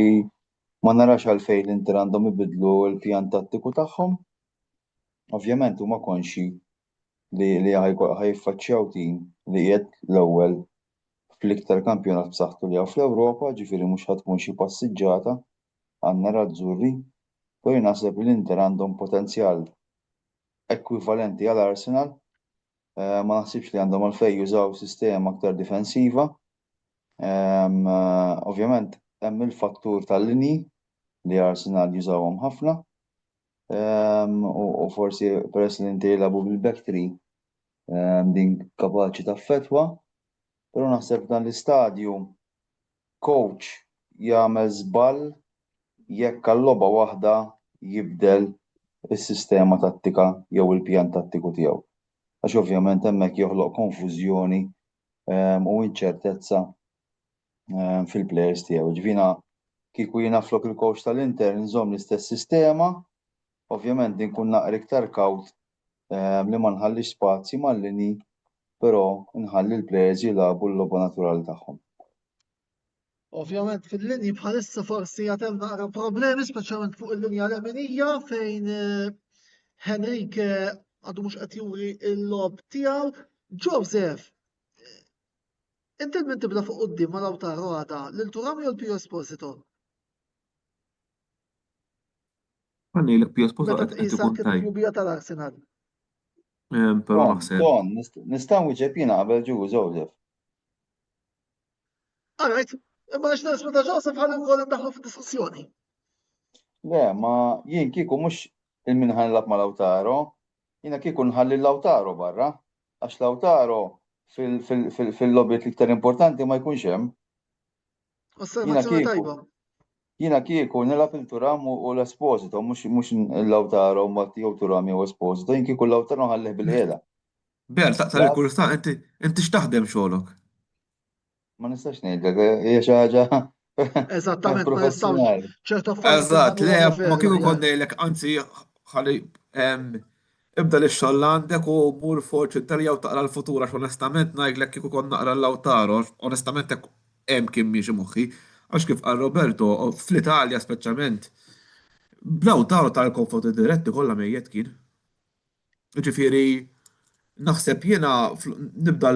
ma narax għalfejn l-Inter għandhom ibidlu l-pjan tattiku tagħhom. Ovvjament huma konxi li ħajfaċċjaw tim li qiegħed l-ewwel fl-iktar kampjonat b'saħħtu li hawn fl-Ewropa, ġifieri mhux ħatkun xi passiġġata għan-nerazzurri. Però jien naħseb li l-Inter għandhom potenzjal ekwivalenti għal Arsenal. Ma naħsibx li għandhom għalfejn jużaw sistema aktar difensiva. Ovvjament hemm il-fattur tal-linji li Arsenal jużawhom ħafna. U forsi peress li Inter jilagħbu bil-back three din kapaċi taffettwa, però naħseb dan l-istadju coach jagħmel żball jekk għall-logħba waħda jibdel is-sistema tattika jew il-pjan tattiku tiegħu. Għax ovvjament hemmhekk joħloq konfużjoni u inċertezza fil-plejers tiegħu. Ġifieri kieku jiena flok il-coach tal-Inter nżomm l-istess sistema, ovvjament inkun naqra iktar kawt li ma nħallix spazji mal-linji, però nħalli l-plejers jilagħbu l-logħba naturali tagħhom.
Ovvjament fil-linji bħalissa forsi għatem naqra problemi, speċjalment fuq il-linja l-emenija fejn Henrique għadu mhux qed juri l-lob tiegħu. Joseph, inti min tibda fuq quddiem ma' Lautaro għada, lil-Thuram jew l-Pio Esposito?
Għanni l-Pio Esposito
Meta
qed
tqis
ikun
anke
tajb.
l-QB tal-Arsenal.
Però naħseb
Nistgħu nwieġeb jiena qabel Joseph.
All right, imma nix nisma ta' Joseph ħalli wkoll indaħlu fid-diskussjoni.
Le, ma jien kieku mhux il-min ħanilab ma' Lautaro, jiena kieku nħalli Lautaro barra, għax Lautaro fil-logħbiet l-iktar importanti ma jkunx hemm.
Osservazzjoni tajba.
Jiena kieku nilab il-Thuram u l-Esposito, mhux il-Lautaro u jew Thuram jew Esposito, jien kieku Lautaro nħallih bil-qiegħda.
Ber, taqsal il-kurstan, inti x'taħdem xogħolok?
Ma nistax ngħidlek, hija xi ħaġa
Eżattament, ma nistgħux ċerta
Eżatt, le, ma kieku kon ngħidlek, anzi, ħalli ibda l-xogħol għandek u mur forċi terjaw taqra l-futur għax onestament ngħidlek kieku kon naqra l-Lautaro, onestament hemm kien miex moħħi, għax kif qal Roberto, fl-Italja speċjalment, b'Lautaro tal-konfronti diretti kollha mejjed kien. Ġifieri, naħseb jiena nibda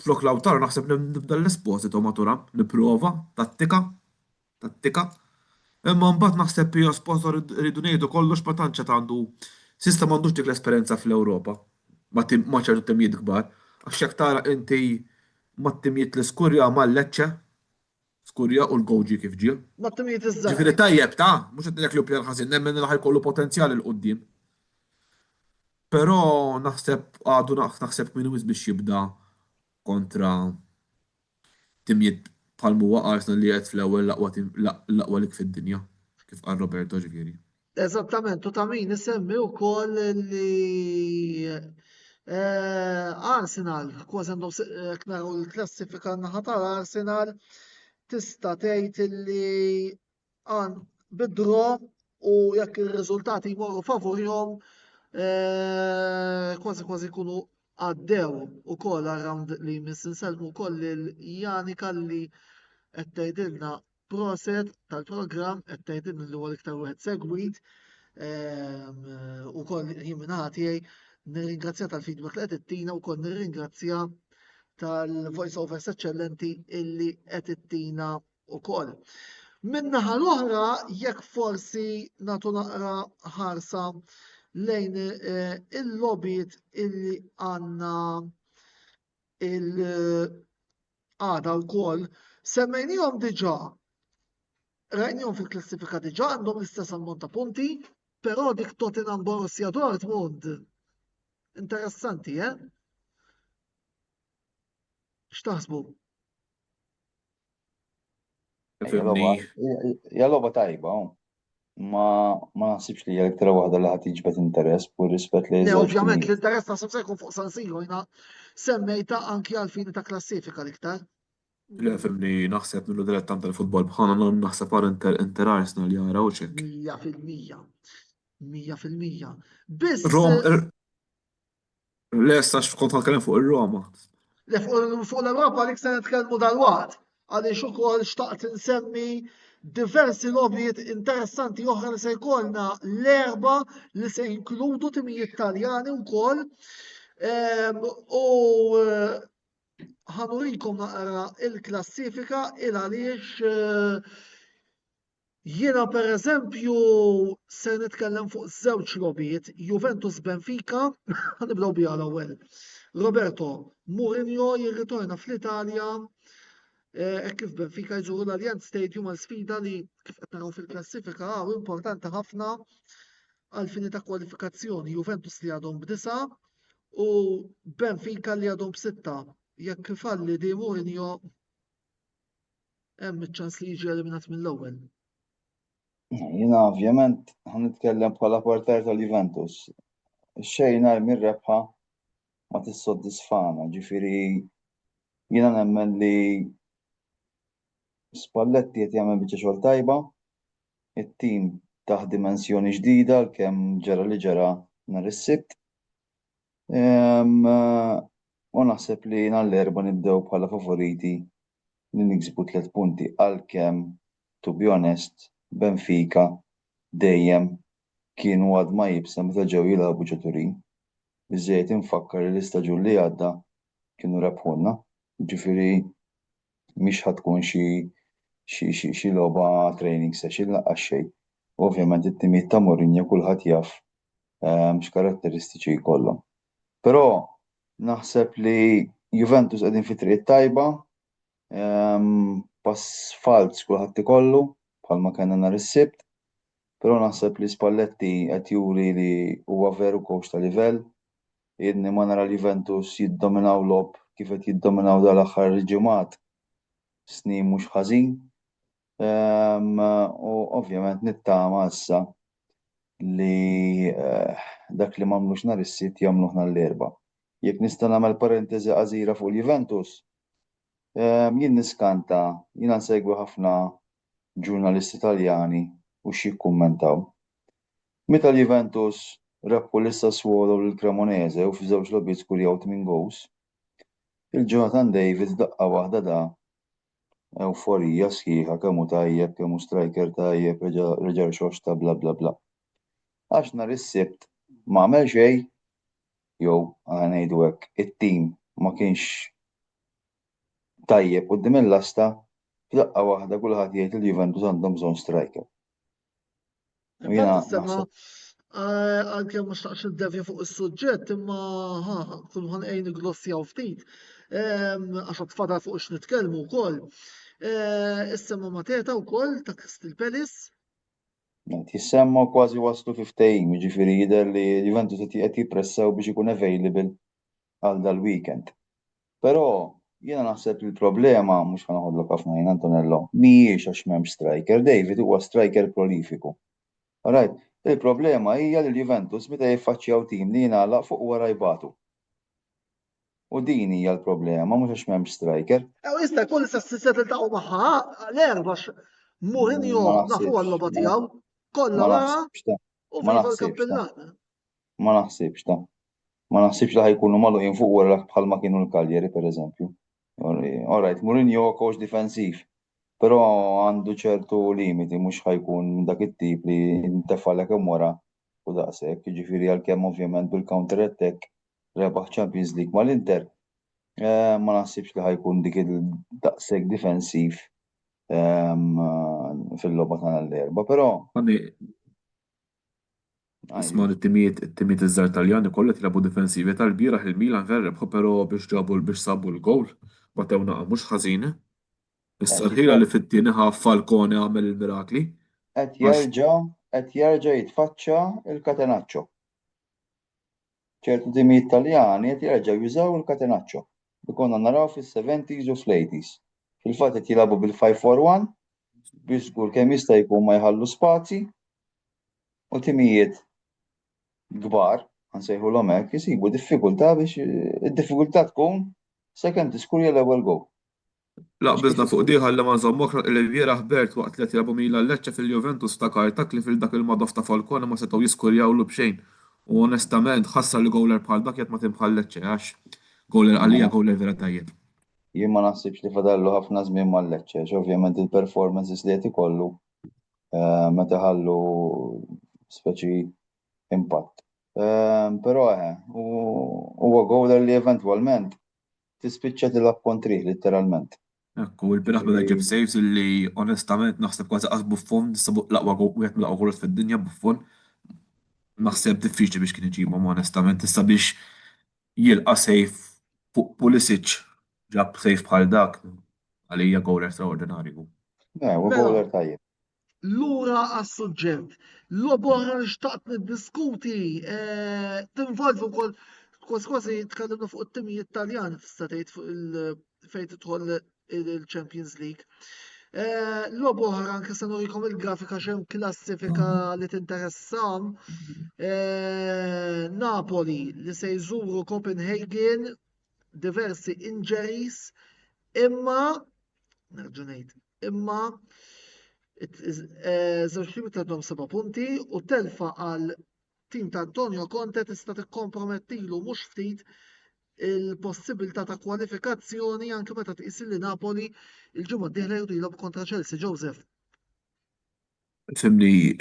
flok Lautaro naħseb nibda l-Esposito ma' Thuram, nipprova, tattika. Imma mbagħad naħseb Pio Esposito rridu ngħidu kollox ma tantx għandu sista m'għandux dik l-esperjenza fl-Ewropa ma' ċertu timijiet kbar. Għax jekk tara inti mat-timijiet l-Skurja mal-Lecce, Skurja u l-Gowġi kif ġie.
Mat-timijiet iż-żgħar.
Ġifieri tajjeb mhux qed ngħidlek li pjan ħażin, nemmen li ħajkollu potenzjal il qudiem. Però naħseb min biex jibda kontra timijiet bħal-muwa Arsenal li qed fl-ewwel l-aqwa lik fid-dinja, kif qal Roberto ġifieri.
Eżattament, u ta' min isemmi wkoll li Arsenal, kważi għandhom naraw l-klassifika naħa tal-Arsenal, tista' tgħid li bidru u jekk ir-riżultati jmorru favurihom kważi jkunu għaddew ukoll għar-round li jmiss insellmu wkoll lil Janika li qed tgħidilna proset tal-programm, qed tgħidilna li huwa l-iktar wieħed segwit ukoll jien minn ħadd tiegħi nirringrazzja tal-feedback li qed ittina wkoll nirringrazzja tal-voice overs eccellenti illi qed ittina wkoll. Min-naħa l-oħra jekk forsi nagħtu naqra ħarsa lejn il-logħbiet illi għandna għada wkoll semmejnihom diġà, rajnihom fil-klassifika diġà għandhom l-istess ammont ta' punti, però dik Tottenham Borussia Dortmund interessanti, X'taħsbu?
Hija logħba tajba, ma naħsibx li hija l-iktar waħda li ħadd tiġbed interess u rispett li
Ovvjament l-interess naħseb se jkun fuq San Siro jiena semmejta anki għal fini ta' klassifika l-iktar.
Le fimni naħseb nullu dilettant tal-futbol bħana naħseb għar inter-Arsenal jara uċek.
100%. Biss.
Le stax kont ħatkellem fuq ir-Roma.
Le fuq l-Ewropa li se nitkellmu dal-waqt għaliex ukoll xtaqt insemmi diversi logħbiet interessanti oħra li se jkollna l-erba li se jinkludu timijiet Taljani wkoll u ħanurikom naqra il-klassifika il għaliex jiena pereżempju se nitkellem fuq żewġ logħbiet Juventus Benfica ħanibdew biha l-ewwel. Roberto Mourinho jirritorna fl-Italja kif Benfica jżuru l-Allianz Stadium għal sfida li kif qed naraw fil-klassifika u importanti ħafna għal fini ta' kwalifikazzjoni. Juventus li għadhom b'9 u Benfica li għadhom b'6. Jekk ifalli di Mourinho hemm iċ-ċans li jiġi eliminat mill-ewwel.
Jiena ovvjament ħanitkellem bħala porter tal-Juventus. Xejn nhar mir-rebħa ma tissodisfana, ġifieri jiena nemmen li Spalletti qed jagħmel biċċa xogħol tajba, it-tim taħt dimensjoni ġdida kemm ġara li ġara nhar is-Sibt. U naħseb li nhar l-erba' nibdew bħala favoriti li niksbu 3 punti għalkemm to be honest Benfica dejjem kienu għad ma jibsa meta ġew jilagħbu ġo Turin. Biżżejjed infakkar li l-istaġun li għadda kienu rebħulna, ġifieri mhix ħadkun xi logħba training session laqqas xejn. Ovvjament it-timijiet ta' Mourinho kulħadd jaf x'karatteristiċi jkollhom. Però naħseb li Juventus qegħdin fi triq tajba, pass falz kulħadd ikollu bħalma kellna nhar is-Sibt, però naħseb li Spalletti qed juri li huwa veru coach ta' livell. Inni ma nara Juventus jiddominaw lob kif qed jiddominaw dal-aħħar ġimgħat snin mhux ħażin. U ovvjament nittama issa li dak li m'għamlux nhar is-Sibt jagħmluh nhar l-erba'. Jekk nista' nagħmel parentesi qasira fuq il-Juventus, jien niskanta, jiena nsegwi ħafna ġurnalisti Taljani u xi jikkummentaw. Meta l-Juventus rebħu lis-Sassuolo u l-Cremonese u f'żewġ logħbiet skurjaw 8 goals, il-Jonathan David daqqa waħda da euforija sħiħa kemm hu tajjeb, kemm hu striker tajjeb, reġa' xosta bla bla bla. Għax nhar is-Sibt m'għamel xejn jew ngħidu hekk it-tim ma kienx tajjeb quddiem il-lasta, f'daqqa waħda kulħadd jgħid il-Juventus għandhom bżonn striker.
Anke ma xtaqx iddevja fuq is-suġġett imma kun ħanqejn iglossjaw ftit għax tfadal fuq x'nitkellmu wkoll. Issemma Mateta wkoll ta' Crystal Palace.
Jissemma kważi waslu fi ftehim, jiġifieri jidher li Juventus qed jippressaw biex ikun available għal dal-weekend. Però jiena naħseb li l-problema mhux ħanoħodlok ħafna jien Antonello, mhijiex għax m'hemmx striker, David huwa striker prolifiku. Alright, il-problema hija li l-Juventus meta jiffaċċjaw tim li jingħalaq fuq wara jbatu. U din hija l-problema mhux għax m'hemmx striker.
Issa kull issa tiltaqgħu magħha l-erba' Mourinho nafu għall-logħba tiegħu kollha wara u viva l-kampillat.
Ma naħsibx ta'. ma naħsibx li ħajkunu magħluqin fuq wara bħalma kienu l-Cagliari pereżempju. All right, Mourinho huwa coach difensiv, però għandu ċertu limiti, mhux ħajkun dak it-tip li ntefalek hemm wara u daqshekk, jiġifieri għalkemm ovvjament bil-counter attack rebaħ Champions League mal-Inter, ma naħsibx li ħajkun dik il-daqshekk difensiv fil-logħba tagħna l-erba', però
Isma' it-timijiet iż-żgħar Taljani kollha tilgħbu difensivi tal-bieraħ il-Milan verrebħu però biex sabu l-gowl batew naqa' mhux ħażina. Issa l-ħira li fit-tieni Falcone għamel il-mirakli.
qed jerġa' jitfaċċa il-Catenaccio. ċertu timijiet Taljani qed jerġgħu jużaw il-Catenaccio li konna naraw fis-70s u fl-80s. Fil-fatt qed jilagħbu bil-5-4-1 biex żgur kemm jista' jkun ma jħallu spazji u timijiet kbar, nsejħulhom hekk, isibu diffikultà biex id-diffikultà tkun second tiskurja l-ewwel goal.
Bizna fuq diħa li ma nżommok il-bieraħ Bert waqt li tilgħbu Milan Lecce fil-Juventus ftakartak li fil-dak il-madof ta' Falcone ma setgħu jiskurjawlu b'xejn. U onestament ħassar li gowler bħal dak qed ma timħal Lecce għax gowler għalija gowler vera tajjeb.
Jien ma naħsibx li fadallu ħafna żmien mal-Lecce, ovvjament il-performances li qed ikollu meta ħallu speċi impatt. Però huwa gowler li eventwalment tispiċċa tilab kontrih litteralment.
Ekku, il-biraħ beda ġib saves li onestament naħseb kważi qas Buffon, nisabu laqwa wieħed mill-aqwa gowlers fid-dinja Buffon. Naħseb diffiċli biex kien iġibhom onestament, issa biex jilqa' sejf fuq Pulisic ġab sejf bħal dak għalija gowler straordinarju.
Huwa gowler tajjeb.
Lura għas-suġġett, l-oborra li xtaqt niddiskuti, tinvolvi wkoll kważi tkellimna fuq it-timijiet Taljani tista' tgħid fuq fejn tidħol il-Champions League. L-oborra anke se nurikom il-grafika xemm klassifika li tinteressam. Napoli li se jżuru Copenhagen, diversi injuries, imma nerġa' ngħid, imma żewġ timiet għandhom 7 punti u telfa għal tim ta' Antonio Conte tista' tikkompromettilu mhux ftit il-possibilità ta' kwalifikazzjoni anke meta tqis li Napoli il-ġimgħa d-dieħla jgħidu jilgħbu kontra Chelsea. Joseph.
Fimni,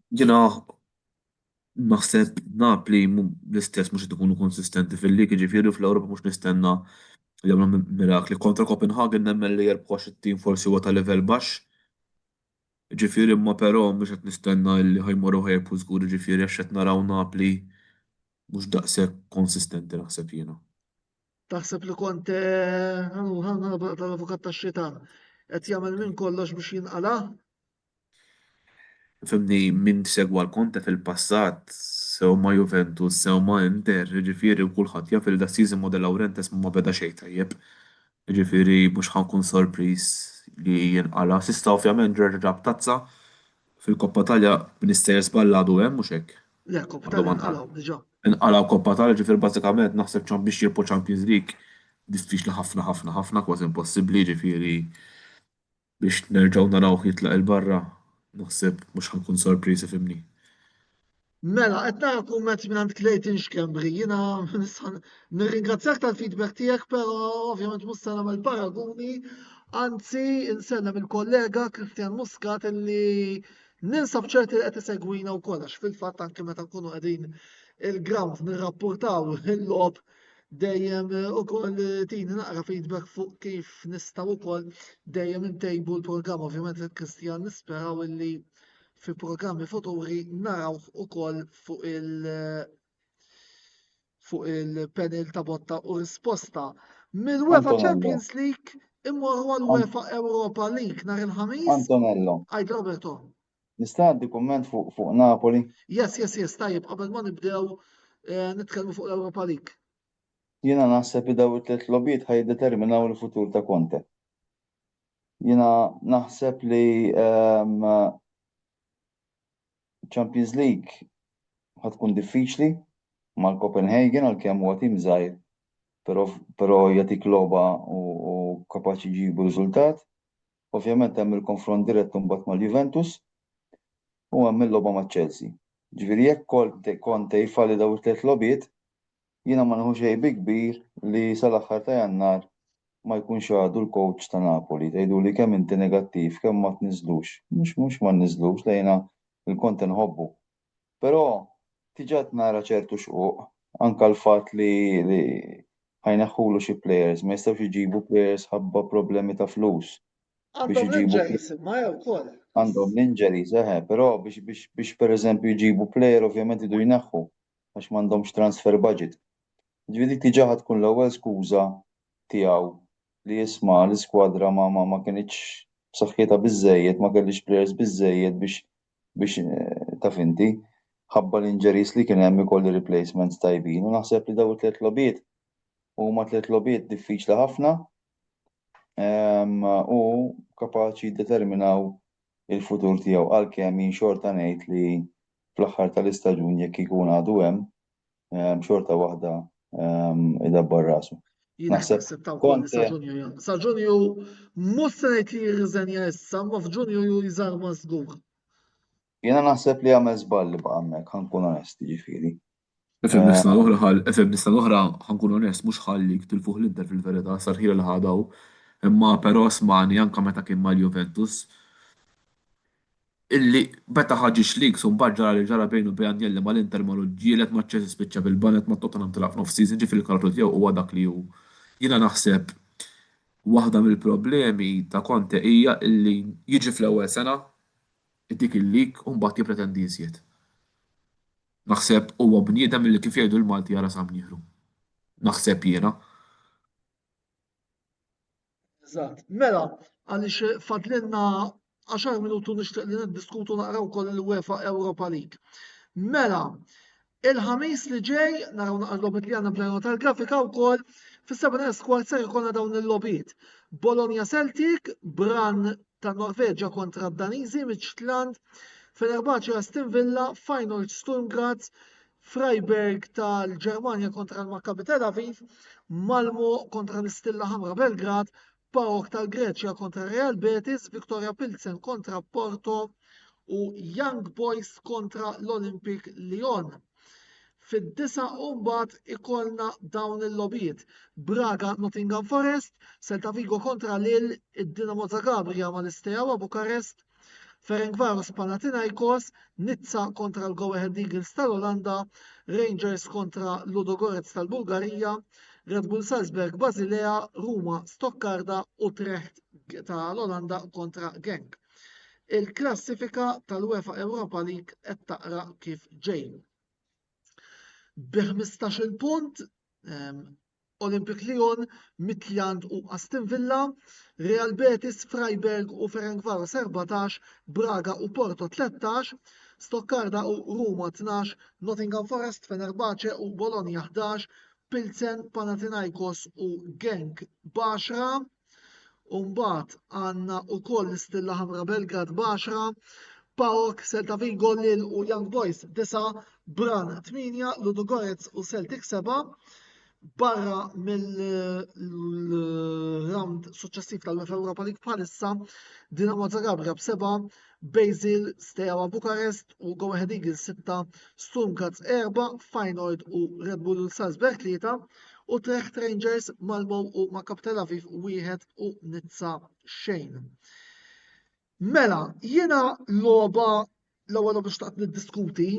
jiena naħseb Napli l-istess mhux qed ikunu konsistenti fil-lig, jiġifieri fl-Ewropa mhux nistenna li jagħmlu mirakli. Kontra Copenhagen nemmen li jerbħu it-tim forsi huwa ta' level baxx. Ġifieri imma però mhux qed nistenna li ħajmorru ħajrbħu żgur, ġifieri għax qed naraw Napli mhux daqshekk konsistenti naħseb jiena.
Taħseb li Conte tal-avukat tax-xitan qed jagħmel minn kollox biex jinqala'?
Fimni min segwa l-Conte fil-passat sew ma' Juventus, sew ma' Inter, ġifieri kulħadd jaf li da season ma' De Laurentiis ma beda xejn tajjeb. Ġifieri mhux ħankun sorpriż li jinqala. S'issa ovvjament ġerġa' ġab tazza fil-Koppa Talja Minister Sballadu hemm mhux hekk.
Le, Koppa Talja inqalgħu diġà.
Inqalgħu Koppa Talja ġifier bażikament naħseb biex jirpu Champions League diffiċli ħafna kważi impossibbli, ġifieri biex nerġgħu narawh jitlaq il-barra naħseb mhux ħankun sorpriż ifhimni.
Mela, qed nara kumment minn għand Clayton Xkembri, jiena nirringrazzjak tal-feedback tiegħek, però ovvjament mhux se nagħmel paraguni, anzi insellem il-kollega Christian Muscat illi ninsab ċerti li qed isegwina wkoll għax fil-fatt anke meta nkunu qegħdin il-ground nirrapportaw il-logħob dejjem ukoll tini naqra feedback fuq kif nistgħu wkoll dejjem intejbu l-programm. Ovvjament Christian nisperaw illi fi programmi futuri naraw ukoll fuq il-panel ta' botta u risposta. Mill-UEFA Champions League immorru għal-UEFA Europa League nhar il-ħamis.
Antonello.
Għajd Roberto.
Nista' għaddi kumment fuq Napoli?
Yes, tajjeb, qabel ma nibdew nitkellmu fuq l-Europa League.
Jiena naħseb li daw it-tliet logħbiet ħajdeterminaw il-futur ta' Conte. Jiena naħseb li Champions League ħatkun diffiċli mal-Copenhagen għalkemm huwa tim żgħir, però jagħtik logħba u kapaċi jġibu riżultat. Ovvjament hemm il-konfront dirett imbagħad mal-Juventus u hemm il-logħba maċ-Chelsea. Ġifieri jekk Conte jfalli daw it-tliet logħbiet, jiena ma nħu xejn bi kbir li sal-aħħar ta' Jannar ma jkunx għadu l-coach ta' Napoli tgħidu li kemm inti negattiv kemm ma tniżlux. Mhux ma nniżlux lejna il-kont inħobbu. Però tiġat nara ċertu xquq anke l-fatt li ħajneħħulu xi players ma jistgħux iġibu players ħabba problemi ta' flus.
Għandhom
iġibu-
l-injuries imma jew ukoll.
Għandhom l-injuries, però biex pereżempju jġibu player ovvjament idu jneħħu għax m'għandhomx transfer budget. Ġifieri tiġa ħad tkun l-ewwel skuża tiegħu li jisma' l-iskwadra ma kienx b'saħħitha biżżejjed, ma kellix players biżżejjed biex taf inti ħabba l-injuries li kien hemm ikolli replacements tajbin u naħseb li daw it-tliet logħbiet huma tliet logħbiet diffiċli ħafna u kapaċi jiddeterminaw il-futur tiegħu għalkemm jien xorta ngħid li fl-aħħar tal-istaġun jekk ikun għadu hemm xorta waħda idabbar rasu.
Jiena
Naħseb
naħseb ta' wkoll
Conte-
sa' Ġunju. Sa' Ġunju mhux se ngħid li jirriżenja issa, ma f'Ġunju jżarma żgur.
Jiena naħseb li għamel żball li baqa' hemmhekk ħankun onesti ġifieri.
Efem nista l-oħra ħankun onest mhux ħallik tilfuħ l-Inter fil-verità sar ħira li ħadaw. Imma però smani anke meta kien mal-Juventus illi beta ħaġix lik mbagħad ġara li ġara bejnu bejn Agnelli mal-Inter malu ġielet ma' Chelsea spiċċa bil-banet ma' Tottenham tilaq f'nof season ġifieri l-kalkulu tiegħu huwa dak li hu. Jiena naħseb waħda mill-problemi ta' Conte hija illi jiġi fl-ewwel sena dik il-lig u mbagħad jippretendi jiżjed. Naħseb huwa bniedem illi kif jgħidu l-Malti jara sam nieħlu. Naħseb jiena.
Eżatt. Mela, għaliex fadlinna 10 minutu nixtieq li niddiskutu naqraw ukoll il-UEFA Europa League. Mela, il-ħamis li ġej naraw naqra li għandna plejno tal-grafika wkoll fis-7 squad ser ikollna dawn il-lobiet. Bologna Celtic, Brann ta' Norveġġa kontra d-Daniżi Midtjylland, Fenerbahce Aston Villa, Feyenoord Sturm Graz, Freiburg tal-Ġermanja kontra l-Maccabi Tel Aviv, Malmo kontra l-Istilla Ħamra Belgrad, PAOK tal-Greċja kontra Real Betis, Viktoria Pilsen kontra Porto u Young Boys kontra l-Olympic Lyon. Fid-9 mbagħad ikollna dawn il-lobijiet. Braga Nottingham Forest, Celta Vigo kontra Lille, id-Dinamo Zagabria mal-Isteaua Bukarest, Ferencváros Panathinaikos, Nizza kontra l-Go Ahead Eagles tal-Olanda, Rangers kontra Ludogorets tal-Bulgarija, Red Bull Salzburg Basilea, Ruma Stoccarda, Utrecht tal-Olanda kontra Genk. Il-klassifika tal-UEFA Europa League qed taqra kif ġejn. B'15 punt Olympic Lyon, Midtjylland u Aston Villa, Real Betis, Freiburg u Ferencváros 14, Braga u Porto 13, Stoccarda u Ruma 12, Nottingham Forest, Fenerbahce u Bologna 11, Pilsen, Panathinaikos u Genk b'10, u mbagħad għandna wkoll l-Istilla Ħamra Belgrad b'10, PAOK, Celta Vigo, Lille u Young Boys 9, Brann 8, Ludogorets u Celtic 7, barra mill-round successiv tal-UEFA Europa League bħalissa Dinamo Zagabria b'7, Basel, Steaua Bukarest u Go Ahead Eagles 6, Sturm Graz 4, Feyenoord u Red Bull Salzburg 3, Utrecht Rangers, Malmo u Maccabi Tel Aviv 1 u Nizza xejn. Mela, jiena l-logħba l-ewwel biex taqt niddiskuti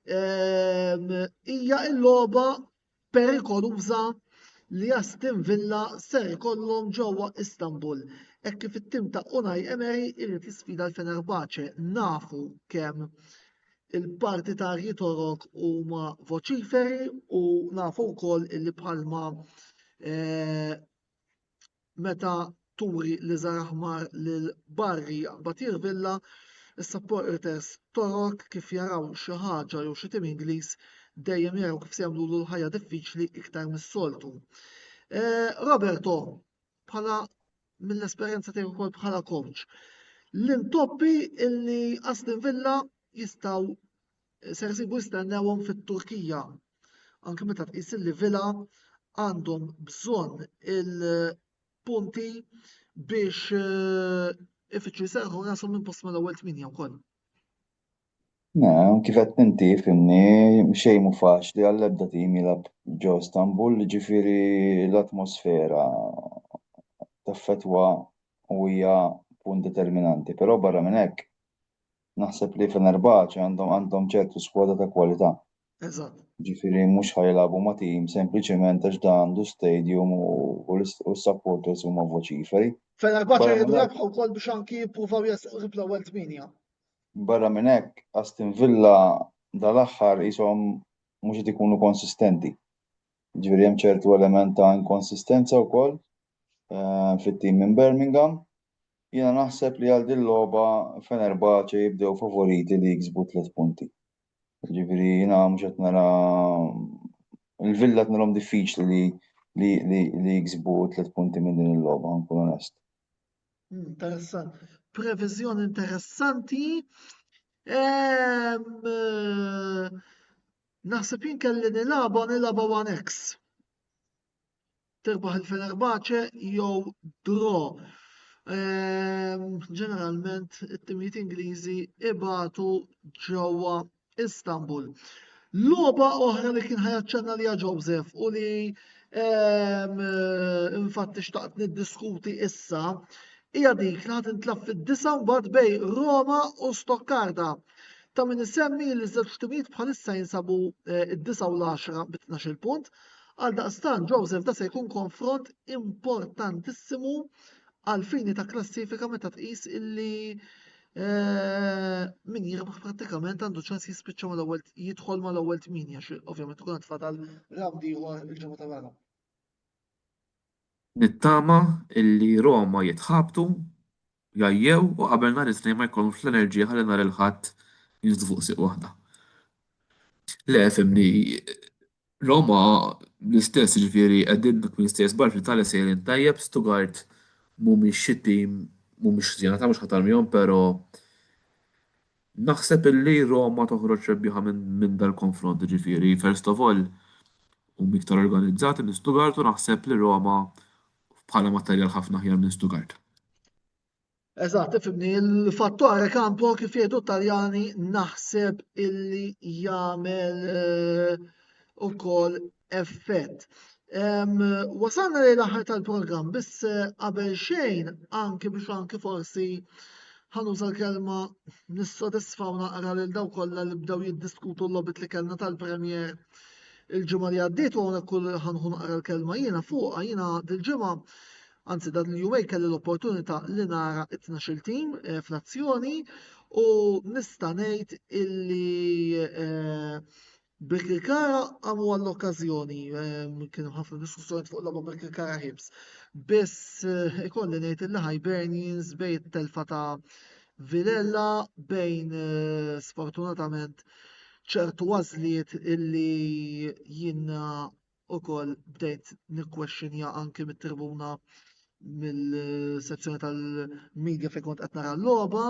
hija l-logħba perikoluża li Aston Villa ser ikollhom ġewwa Istanbul. Hekk kif it-tim ta' Unai Emery irid jisfida l-Fenerbahce. Nafu kemm il-partitarji torok huma voċiferi u nafu wkoll li bħalma meta turi li żar aħmar lil Barri Batir Villa, is-supporters torok kif jaraw xi ħaġa jew xi tim Ingliż dejjem jaraw kif se jagħmlu l-ħajja diffiċli iktar mis-soltu. Roberto, bħala mill-esperjenza tiegħu wkoll bħala coach, l-intoppi illi Aston Villa jistgħu ser isibu jistennewhom fit-Turkija. Anke meta tqis li Villa għandhom bżonn il-punti biex ifittxu jserħu rashom minn post mal-ewwel 8 wkoll.
Kif qed inti fimni xejn mhu faċli għall-ebda tim jilgħab ġo Istanbul, ġifieri l-atmosfera taffetwa u hija punt determinanti, però barra minn hekk naħseb li Fenerbahce għandhom ċertu skwada ta' kwalità.
Eżatt.
Ġifieri mhux ħajlabu ma' tim sempliċement għax dan għandu stadium u s-supporters huma voċiferi.
Fenerbahce
Barra
jridu
minn hekk-
rebħu wkoll biex anki jippruvaw jasqu l-ewwel tminja.
Barra minn hekk, Aston Villa dal-aħħar ishom mhux qed ikunu konsistenti. Ġifieri hemm ċertu element ta' inkonsistenza wkoll fit-tim minn Birmingham. Jiena naħseb li għal din logħba Fenerbahce jibdew favoriti li jiksbu 3 punti. Ġifieri jiena mhux qed nara il-Villa qed narahom diffiċli li jiksbu 3 punti minn din il-logħba, nkun onest.
Interessant. Previżjoni interessanti. Naħseb jien kelli nilagħba 1x. Tirbaħ il-Fenerbahce jew draw. Ġeneralment it-timijiet Ingliżi ibatu ġewwa Istanbul. Logħba oħra li kien ħajaċċenna liha Joseph u li infatti xtaqt niddiskuti issa hija dik li ħadd intlab fid-9 mbagħad bejn Roma u Stoccarda. Ta' min isemmi li żewġ timijiet bħalissa jinsabu id-9 u l-10 b'12 punt. Għaldaqstant Joseph da se jkun konfront importantissimu għal fini ta' klassifika meta tqis illi min jirbaħ prattikament għandu ċans jispiċċa mal-ewwel jidħol mal-ewwel 8 ovvjament tkun tfadal round ieħor il-ġimgħa ta' wara.
Nittama illi Roma jitħabtu, jajjew u qabel nhar it-tnejn ma jkollhomx l-enerġija ħalli nhar il-ħadd jinżlu fuq siq waħda. Le fimni Roma l-istess ġifieri qegħdin l-istess bar fl-Italja sejrin tajjeb, Stuttgart mhumiex xi tim mhumiex żjana ta' mhux ħatarmihom, però naħseb illi Roma toħroġ rebbieħa minn dal-konfront ġifieri first of all huma iktar organizzati minn Stuttgart u naħseb li Roma bħala materjal ħafna aħjar minn Stuttgart.
Eżatt, tifhimni il-fattore campo kif jgħidu Taljani naħseb illi jagħmel ukoll effett. Wasalna lejn l-aħħar tal-programm biss qabel xejn anke biex anke forsi ħanuża l-kelma nissodisfaw naqra lil dawk kollha li bdew jiddiskutu l-lobit li kellna tal-Premier il-ġimgħa li għaddiet u hawnhekk kull ħanħu naqra l-kelma jiena fuqha jiena dil-ġimgħa anzi dan il-jumej kelli l-opportunità li nara 12 tim fl-azzjoni u nista' ngħid illi Birkirkara għamu għall-okkażjoni kien hemm ħafna diskussjoni fuq l-logħba Birkirkara Hibs. Biss ikolli ngħid illi Hibernians bejn telfa ta' Vilella bejn sfortunatament ċertu għażliet illi jiena ukoll bdejt nikkwexxinja anke mit-tribuna mill-sezzjoni tal-medja fejn kont qed nara l-logħba.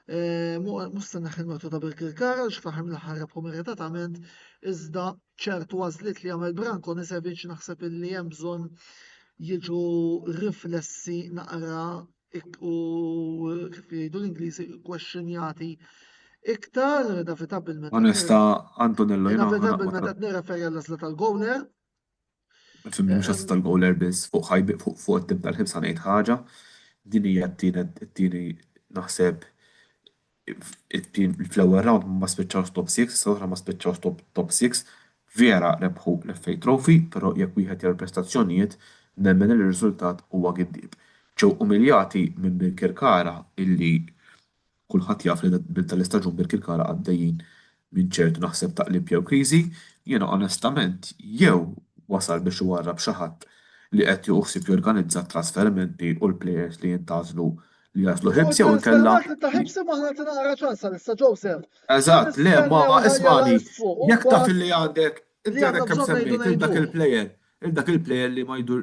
Mhux se neħħi l-mertu ta' Birkirkara għax fl-aħħar mill-aħħar rebħu meritatament iżda ċertu għażliet li jagħmel Branko Nisevic naħseb illi hemm bżonn jiġu riflessi naqra u kif jgħidu l-Ingliżi kwexxinjati iktar inevitabilment.
Onesta Antonello jiena
Inevitabilment qed nirreferi għall-għażla tal-Gowler.
fimni mhux għażla tal-goaler biss fuq it-tim tal-ħibs ħanejt ħaġa. Din hija t-tieni naħseb fl-ewwel round ma spiċċawx top 6, s-oħra ma spiċċawx top 6. Vera rebħu l-FA Trophy, però jekk wieħed jara prestazzjonijiet nemmen il-riżultat huwa giddieb. Ġew umiljati minn Birkirkara illi kulħadd jaf li tal-istaġun Birkirkara għaddejjin minn ċertu naħseb taqlib jew kriżi, jiena onestament jew wasal biex iwarrab xi ħadd li qed joħsib jorganizza trasferimenti u l-plejers li jintażlu li jaslu ħibs jew inkella.
Ta' ħibs ma ħadd naqra ċansa issa Joseph.
Eżatt, le ma ismani, jekk taf li għandek inti għandek kemm semmejt il-dak il-plejer li ma jdur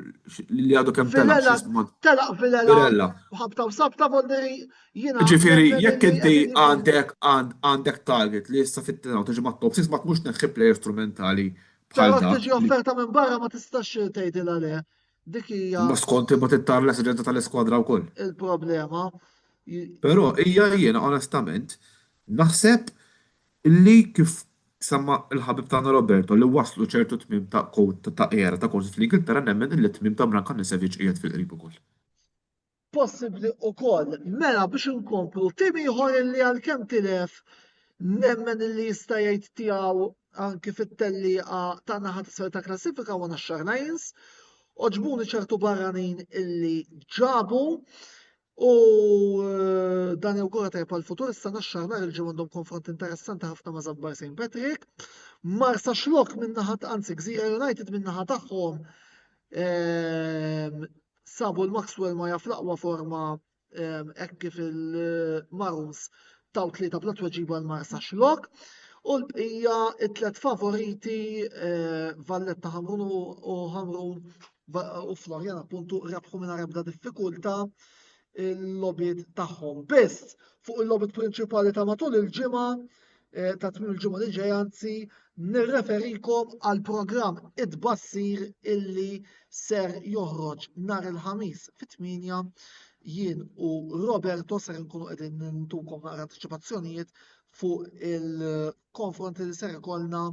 li għadu kemm telaq x'ismu.
Telaq Vilella. Ħabta u sabta Volderi jiena.
Ġifieri jekk inti għandek target li issa fit-tina u tiġi mat-top 6 ma tmux neħħi plejer strumentali bħal dak.
Tiġi offerta minn barra ma tistax tgħidilha le. Dik hija.
Ma skont ma tittar l-esiġenza tal-iskwadra wkoll.
Il-problema.
Però hija jiena onestament naħseb illi kif semma il-ħabib tagħna Roberto li waslu ċertu tmiem ta' era ta' korsi fl-Ingilterra nemmen illi tmiem ta' Brankan Nisevic qiegħed fil-qrib ukoll.
Possibbli wkoll. Mela biex inkomplu tim ieħor li għalkemm tilef nemmen li jista' jgħid tiegħu anke fit-tellieqa ta' naħa t'isfel ta' klassifika u Naxxar Lions. Oġbuni ċertu barranin illi ġabu u dan jew kura tajb għal-futur issa Naxxar nhar il-ġimgħa għandhom konfront interessanti ħafna ma' Żabbar St. Patrick. Marsa Xlok minn naħa anzi Gżira United minn naħa tagħhom sabu l-Maxwell ma jaf l-aqwa forma hekk kif il-Maroons taw 3 bla tweġiba l-Marsa Xlok u l-bqija it-tlet favoriti Valletta Ħamrun u Ħamrun u Florjan appuntu rebħu minn ebda diffikultà il-lobbiet tagħhom. Biss fuq il-lobbiet prinċipali ta' matul il-ġimgħa ta' tmiem il-ġimgħa li ġejja anzi nirreferikom għal programm id-bassir illi ser joħroġ nhar il-ħamis fit-8 jien u Roberto ser nkunu qegħdin nintukom naqra antiċipazzjonijiet fuq il-konfront li ser ikollna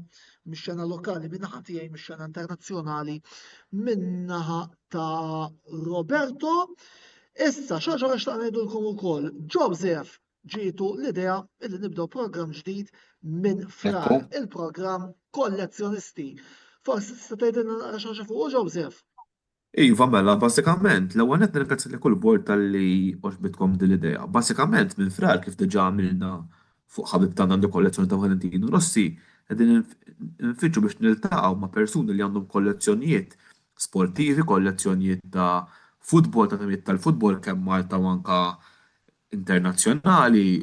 mix-xena lokali min-naħa tiegħi mix-xena internazzjonali min-naħa ta' Roberto. Issa xaġa għax ta' ngħidulkom ukoll Joseph ġietu l-idea li nibdew programm ġdid minn frar il-programm kollezzjonisti. Forsi tista' tgħidilna naqra xi ħaġa fuq Joseph?
Iva mela, basikament, l-ewwel qed nirringrazzja li kull bord tal-li oġbitkom din l-idea. Basikament minn frar kif diġà għamilna fuq ħabib tagħna għandu kollezzjoni ta' Valentino Rossi, qegħdin nfittxu biex niltaqgħu ma' persuni li għandhom kollezzjonijiet sportivi, kollezzjonijiet ta' futbol, ta' temijiet tal-futbol kemm Malta u anka internazzjonali,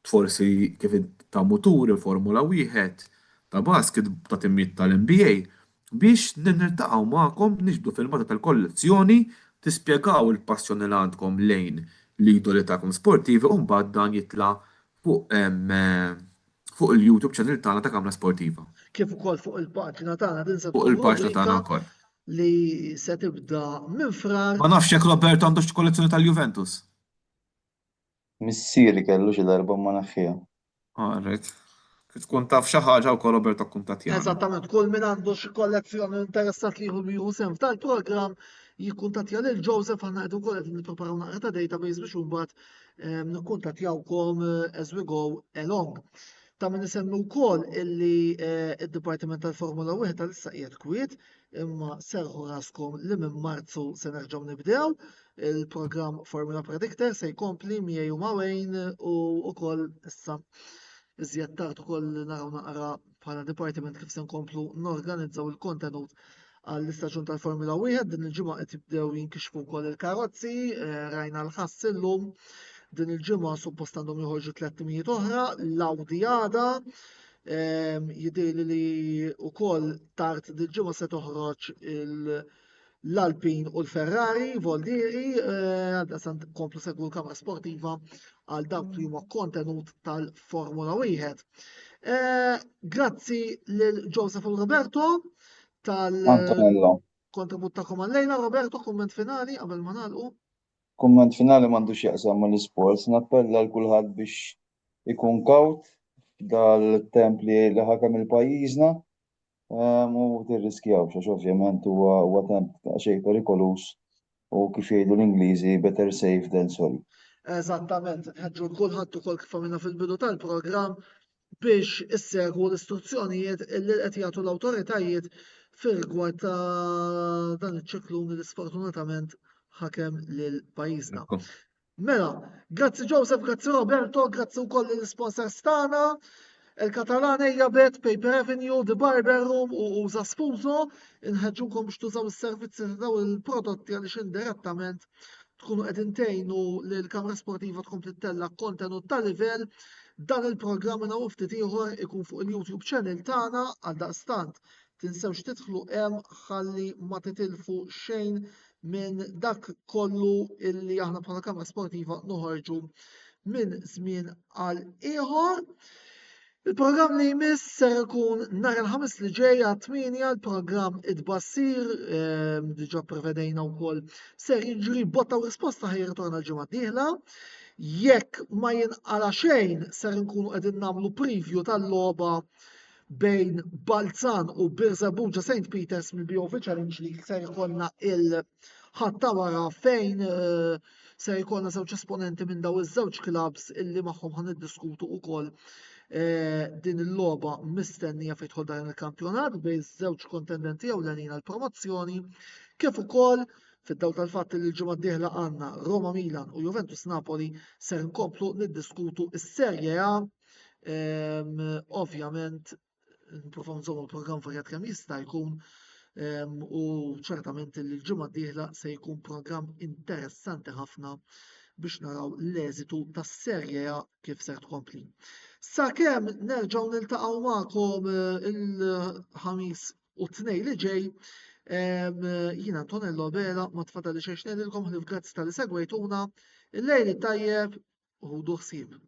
forsi kif ta' muturi, Formula 1, ta' basket, ta' temijiet tal-NBA, biex niltaqgħu magħkom niġbdu filmata tal-kollezzjoni, tispjegaw il-passjoni li għandkom lejn l-idoli tagħkom sportivi u mbagħad dan jitla' fuq il-YouTube channel tagħna ta' Kamra Sportiva.
Kif ukoll fuq il-paġna tagħna din se
Fuq il-paġna tagħna wkoll.
li se tibda minn frar.
Ma nafx jekk Roberto għandu xi kollezzjoni tal-Juventus.
Missieri kellu xi darba ma naħħiha.
Alright. Kif tkun taf xi ħaġa wkoll Roberto kkuntattjana.
Eżattament, kull min għandu xi kollezzjoni interessat li jieħu sem tal-programm jikkuntattja lil Joseph aħna qed ukoll qed nippreparaw naqra ta' database biex imbagħad nikkuntattjawkom as we go along. Ta' min isemmu wkoll illi id-Dipartiment tal-Formula 1 tal-issa qiegħed kwiet imma serħu raskom li minn Marzu se nerġgħu nibdew il-programm Formula Predictor se jkompli miegħi u ma' Wayne u wkoll issa iżjed tard ukoll naraw naqra bħala Departiment kif se nkomplu norganizzaw il-kontenut għall-istaġun tal-Formula 1 din il-ġimgħa qed jibdew jinkixfu wkoll il-karozzi, rajna l-ħass illum din il-ġimgħa suppost għandhom joħorġu 300 oħra, l-Audi għada, jidhirli li wkoll tard din il-ġimgħa se toħroġ l-Alpine u l-Ferrari, Voldieri, għadda komplu segwu l-Kamra Sportiva għal dawk li huma kontenut tal-Formula 1. Grazzi lil Joseph u Roberto tal-kontribut tagħkom għal-lejla. Roberto, kumment finali qabel ma nagħlqu.
Kumment finali m'għandux jaqsam mal-isports, nappella l kulħadd biex ikun kawt dal-temp li ħakam il-pajjiżna u tirriskjawx għax ovvjament huwa temp xejn perikolus u kif jgħidu l-Ingliżi better safe than sorry. Eżattament, ħeġġu kulħadd ukoll kif għamilna fil-bidu tal-programm biex issegwu l-istruzzjonijiet li qed jagħtu l-awtoritajiet fir-rigward ta' dan iċ-ċiklun li sfortunatament ħakem lil pajjiżna. Mela, grazzi Joseph, grazzi Roberto, grazzi wkoll l-sponsors tagħna, il-Katalana Jabet, Paper Avenue, The Barber Room u Uża Spuso, inħeġġukom biex tużaw is-servizzi ta' dawn il-prodotti għaliex indirettament tkunu qed intgħinu lil Kamra Sportiva tkompli tella kontenut ta' livell. Dan il-programm u ftit ieħor ikun fuq il-YouTube channel tagħna għal daqstant tinsewx tidħlu hemm ħalli ma titilfu xejn minn dak kollu illi aħna bħala Kamra Sportiva noħorġu minn żmien għal ieħor. Il-programm li jmiss ser ikun nhar il-ħamis li ġej għat-8 il-programm id-bassir diġà prevedejna wkoll ser jiġri botta u risposta ħajja ritorna l-ġimgħa d-dieħla.
Jekk ma jinqala xejn ser nkunu qegħdin nagħmlu preview tal-logħba bejn Balzan u Birżebbuġa St. Peters mill-BOV Challenge League ser jkollna il-ħatta wara fejn ser jkollna żewġ esponenti minn daw iż-żewġ clubs illi magħhom ħan niddiskutu wkoll din il-logħba mistennija fejn tħol dan il-kampjonat bejn żewġ kontendenti ewlenin għall-promozzjoni kif ukoll fid-dawl tal-fatt li l-ġimgħa d-dieħla għandna Roma Milan u Juventus Napoli ser nkomplu niddiskutu s-Serje A. Ovvjament nipprovaw nżommu l-programm varjat kemm jista' jkun u ċertament li l-ġimgħa d-dieħla se jkun programm interessanti ħafna biex naraw l-eżitu tas-Serje A kif ser tkompli. Sakemm nerġgħu niltaqgħu magħkom il-ħamis u t-tnejn li ġej, jiena Antonello Bela ma tfadali xejn ngħidilkom ħlif grazzi tal-li segwejtuna, il-lejl tajjeb u ħudu ħsieb.